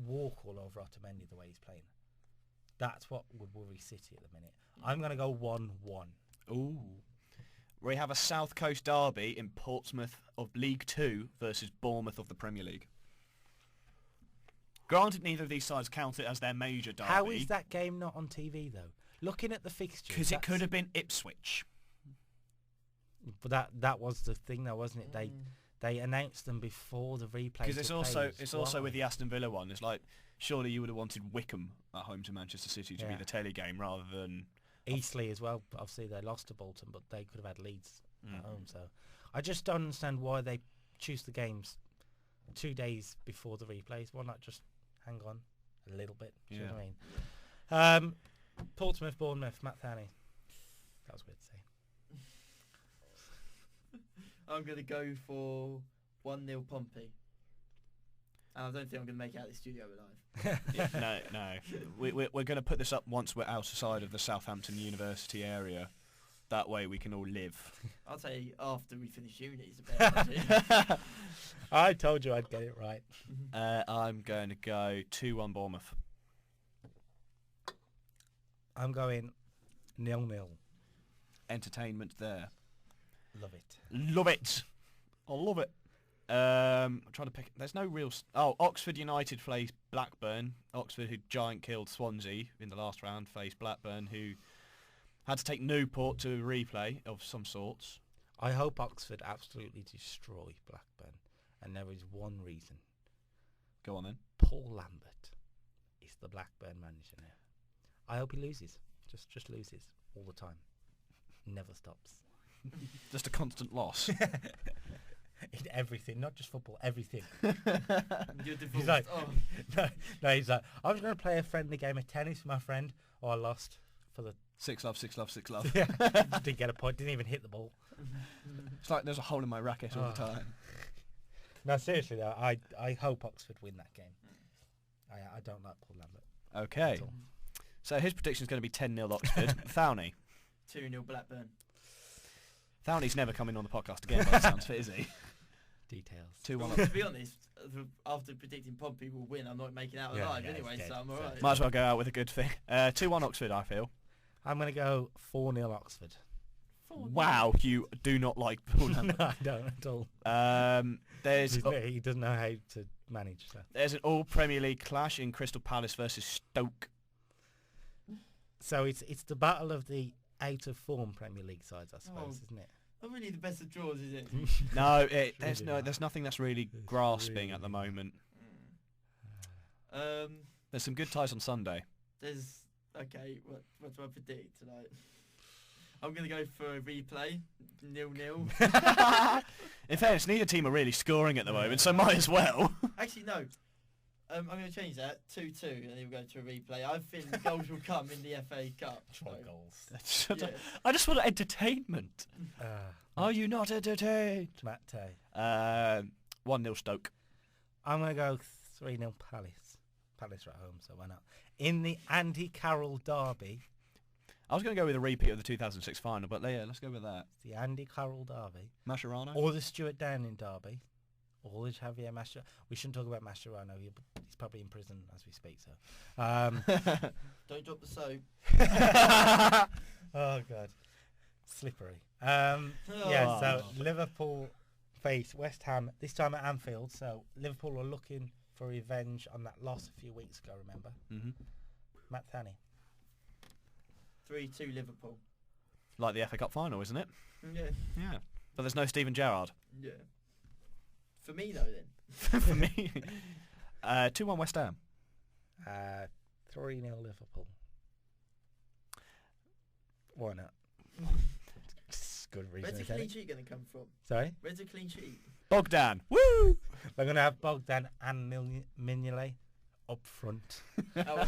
walk all over Otamendi the way he's playing. That's what would worry City at the minute. I'm going to go 1-1. Ooh. We have a South Coast derby in Portsmouth of League 2 versus Bournemouth of the Premier League. Granted, neither of these sides count it as their major derby. How is that game not on TV, though? Looking at the fixtures... Because it could have been Ipswich. But that was the thing, though, wasn't it? They announced them before the replay. Because it's also with the Aston Villa one. It's like, surely you would have wanted Wickham at home to Manchester City to be the telly game rather than... Eastleigh as well. Obviously, they lost to Bolton, but they could have had Leeds at home. So I just don't understand why they choose the games 2 days before the replays. Why not just hang on a little bit? Do you know what I mean? Portsmouth, Bournemouth, Matt Thani. That was weird to say. I'm going to go for 1-0 Pompey. And I don't think I'm going to make it out of the studio alive. No. We're going to put this up once we're outside of the Southampton University area. That way we can all live. I'll say after we finish uni is a better idea. I told you I'd get it right. I'm going to go 2-1 Bournemouth. I'm going 0-0. Entertainment there. Love it. Love it. I love it. I'm trying to pick... There's no real... Oxford United face Blackburn. Oxford, who giant killed Swansea in the last round, faced Blackburn, who had to take Newport to a replay of some sorts. I hope Oxford absolutely destroy Blackburn. And there is one reason. Go on then. Paul Lambert is the Blackburn manager now. I hope he loses. Just loses all the time. Never stops. Just a constant loss. In everything, not just football, everything. You're divorced. He's like, no, he's like, I was going to play a friendly game of tennis with my friend. Oh, I lost for the 6 love. Yeah, didn't get a point. Didn't even hit the ball. It's like there's a hole in my racket all the time. No, seriously though, I hope Oxford win that game. I don't like Paul Lambert. Okay. So his prediction is going to be 10-0 Oxford. Thowny. 2-0 Blackburn. Thowny's never coming on the podcast again by the sounds of it, is he? Details. 2-1. To be honest, after predicting Pompey will win, I'm not making out alive anyway, so I'm alright. Might as well go out with a good thing. 2-1 Oxford, I feel. I'm going to go 4-0 Oxford. 4-0. Wow, you do not like Paul Lambert. No, I don't at all. He doesn't know how to manage. So. There's an all-Premier League clash in Crystal Palace versus Stoke. So it's the battle of the out-of-form Premier League sides, I suppose, isn't it? Not really the best of draws, is it? No, there's nothing that's really grasping at the moment. There's some good ties on Sunday. What do I predict tonight? I'm going to go for a replay, 0-0. In fairness, neither team are really scoring at the moment, so might as well. Actually, no. I'm going to change that, 2-2, and then we'll go to a replay. I think the goals will come in the FA Cup. Try goals. Yeah. I just want entertainment. Are you not entertained? Matt Tay. 1-0 Stoke. I'm going to go 3-0 Palace. Palace are at home, so why not? In the Andy Carroll derby. I was going to go with a repeat of the 2006 final, but yeah, let's go with that. The Andy Carroll derby. Mascherano? Or the Stuart Downing derby. Or the Javier Mascherano. We shouldn't talk about Mascherano. He's probably in prison as we speak, so. Don't drop the soap. Oh, God. Slippery. Yeah, so Liverpool face West Ham, this time at Anfield. So Liverpool are looking for revenge on that loss a few weeks ago, remember? Mm-hmm. Matt Thani. 3-2 Liverpool. Like the FA Cup final, isn't it? Yeah. Yeah. But there's no Steven Gerrard. Yeah. For me, though, then. For me. 2-1 West Ham. 3-0 Liverpool. Why not? It's good reason. Where's the clean sheet going to come from? Sorry? Where's the clean sheet? Bogdan. Woo! We're going to have Bogdan and Mignolet up front. Oh,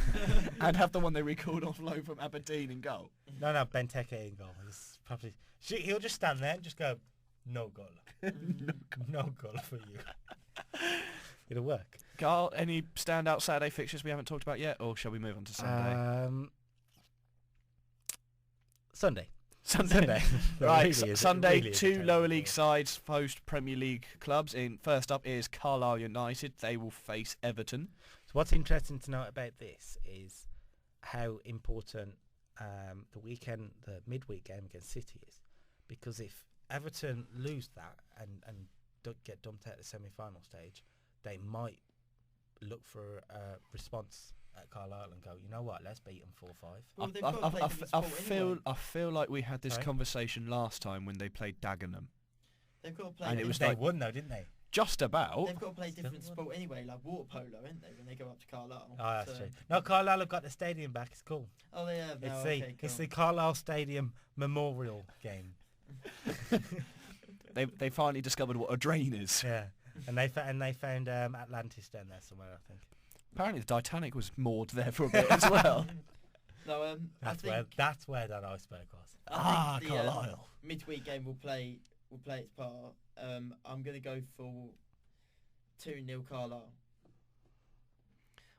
And have the one they recalled off loan from Aberdeen in goal. No, Benteke in goal. He's probably he'll just stand there and just go, no goal, no goal for you. It'll work. Carl, any standout Saturday fixtures we haven't talked about yet, or shall we move on to Sunday? Sunday. Sunday. Right, Really is- Sunday, really is a two terrible lower goal. league sides host Premier League clubs. First up is Carlisle United. They will face Everton. So what's interesting to note about this is how important the midweek game against City is, because if Everton lose that and get dumped out at the semi-final stage, they might look for a response at Carlisle and go, you know what, let's beat them 4-5. well, they've got to play different sport anyway. I feel like we had this Sorry? conversation last time when they played Dagenham. They've got to play. And it was They like- won though, didn't they? Just about. They've got to play different Still sport anyway, like water polo, ain't they? When they go up to Carlisle. Oh, that's So- true. No, Carlisle have got the stadium back. It's cool. Oh, they have. It's No, the okay, it's cool. the Carlisle Stadium Memorial game. They finally discovered what a drain is. Yeah, and they found Atlantis down there somewhere, I think. Apparently the Titanic was moored there for a bit as well. No, I think That's where that iceberg was. I think the Carlisle. midweek game will play its part. I'm gonna go for 2-0 Carlisle.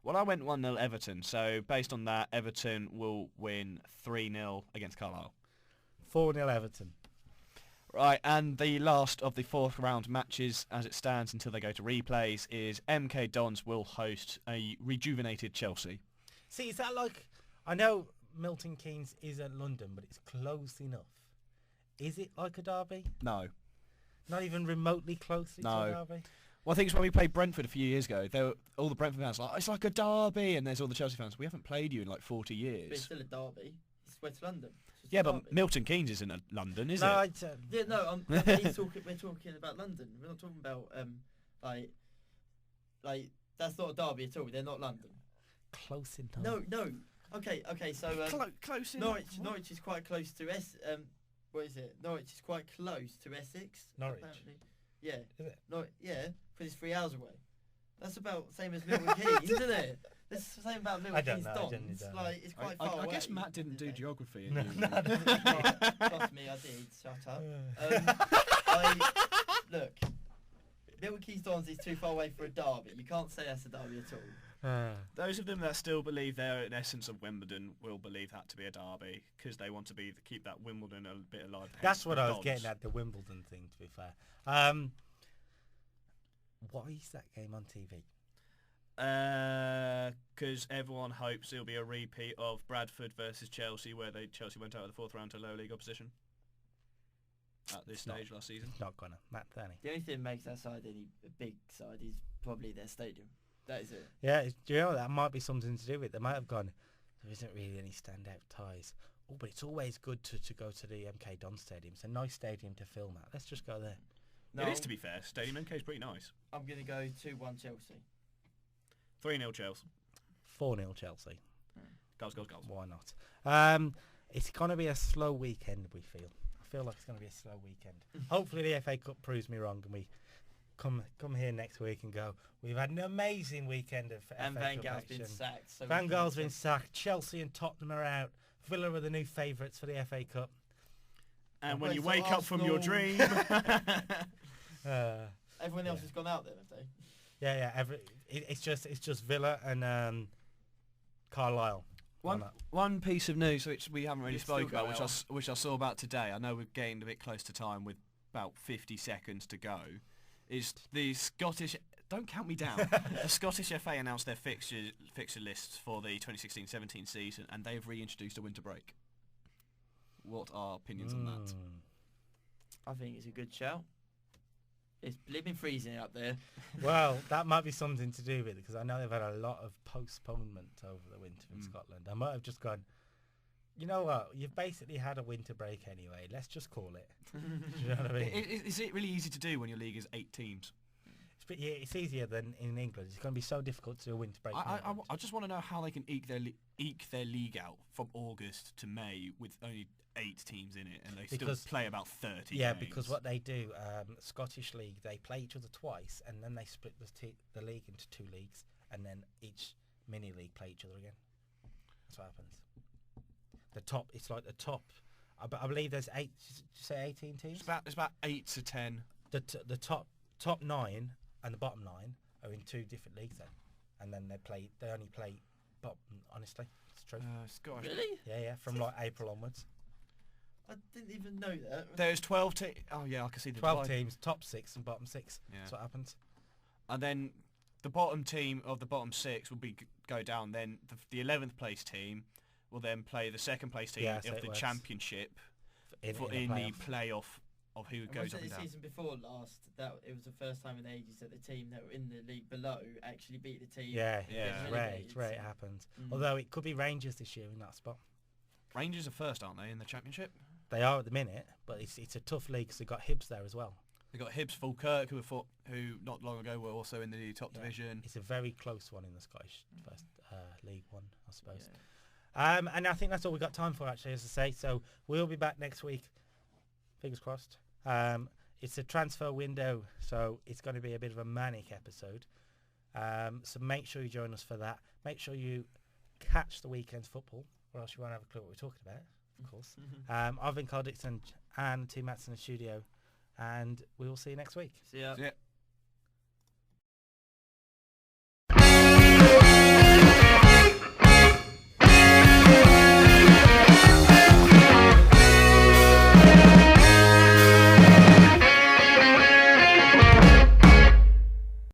Well, I went 1-0 Everton, so based on that, Everton will win 3-0 against Carlisle. 4-0 Everton. Right, and the last of the fourth round matches, as it stands until they go to replays, is MK Dons will host a rejuvenated Chelsea. See, is that like... I know Milton Keynes isn't London, but it's close enough. Is it like a derby? No. Not even remotely close to No. a derby? Well, I think it's when we played Brentford a few years ago. All the Brentford fans were like, it's like a derby, and there's all the Chelsea fans. We haven't played you in like 40 But it's years. still a derby. It's West London. It's just Yeah, a but derby. Milton Keynes isn't London, is No, it? Yeah, no. We're talking about London. We're not talking about like that's not a derby at all. They're not London. close enough. No. Okay. So Close enough. Norwich is quite close to what is it? Norwich is quite close to Essex. Norwich? Apparently. Yeah. Is it? No. Yeah, because it's 3 hours away. That's about the same as Milton Keynes, isn't it? It's the same about Milton I don't Keynes know, I Dons. genuinely don't know. Like it's quite far I away. guess Matt didn't do isn't it? geography. No, at uni. no, Trust me, I did. Shut up. Look, Milton Keynes Dons is too far away for a derby. You can't say that's a derby at all. Those of them that still believe they're an essence of Wimbledon will believe that to be a derby because they want to keep that Wimbledon a bit alive. That's hence what the I was Dons. getting at, the Wimbledon thing, to be fair. Why is that game on TV? Because everyone hopes it'll be a repeat of Bradford versus Chelsea, where Chelsea went out of the fourth round to lower league opposition at this It's not. stage last season. Not gonna. Matt Thurney. The only thing that makes that side a big side is probably their stadium. That is it. Yeah, do you know that might be something to do with it? They might have gone, there isn't really any standout ties. Oh, but it's always good to go to the MK Don Stadium. It's a nice stadium to film at. Let's just go there. No, It is, to be fair. Stadium MK is pretty nice. I'm gonna go 2-1 Chelsea. 3-0 Chelsea. 4-0 Chelsea. Goals. Why not? It's going to be a slow weekend, we feel. I feel like it's going to be a slow weekend. Hopefully the FA Cup proves me wrong and we come here next week and go, we've had an amazing weekend of And FA Van Cup Gaal's action. been sacked. So Van Gaal's been sacked. Chelsea and Tottenham are out. Villa are the new favourites for the FA Cup. And when Okay, you so wake up from your Arsenal- dream... Everyone else Yeah. has gone out then, have they? Yeah. It's just Villa and Carlisle. One piece of news which we haven't really You've still spoke about, got which I saw about today. I know we're getting a bit close to time with about 50 seconds to go. Is the Scottish? Don't count me down. The Scottish FA announced their fixture lists for the 2016-17 season, and they've reintroduced a winter break. What are opinions on that? I think it's a good shout. It's blimmin' freezing out there. Well, that might be something to do with it because I know they've had a lot of postponement over the winter in Scotland. I might have just gone, you know what, you've basically had a winter break anyway. Let's just call it. Do you know what I mean? Is it really easy to do when your league is 8 teams? It's easier than in England. It's going to be so difficult to do a winter break. in England. I just want to know how they can eke their league out from August to May with only 8 teams in it, and they Because- still play about 30 Yeah, games. because what they do, Scottish League, they play each other twice, and then they split the league into 2 leagues, and then each mini league play each other again. That's what happens. The top, it's like the top. I believe there's 8. Did you say 18 teams? It's about 8 to 10. The top 9 and the bottom 9 are in 2 different leagues then, and then they only play bottom. Honestly, it's true. Gosh. Really? Yeah, from like April onwards. I didn't even know that. There's 12 teams. Oh yeah, I can see the 12 divide. teams, top 6 and bottom 6. Yeah. That's what happens. And then the bottom team of the bottom 6 will go down. Then the 11th place team will then play the second place team Yeah, so of it the works. championship In the playoff of who And goes was up it and the down. season before last that it was the first time in ages that the team that were in the league below actually beat the team? Yeah, Yeah. it's rare. It's rare it happens. Mm. Although it could be Rangers this year in that spot. Rangers are first, aren't they, in the championship? They are at the minute, but it's a tough league because they've got Hibs there as well. They've got Hibs, Falkirk, who not long ago were also in the top Yeah. division. It's a very close one in the Scottish First League One, I suppose. Yeah. And I think that's all we've got time for, actually, as I say. So we'll be back next week. Fingers crossed. It's a transfer window, so it's going to be a bit of a manic episode. So make sure you join us for that. Make sure you catch the weekend's football, or else you won't have a clue what we're talking about, of course. I've been Carl Dixon and Tim Matson in the studio, and we will see you next week. See ya. Yeah.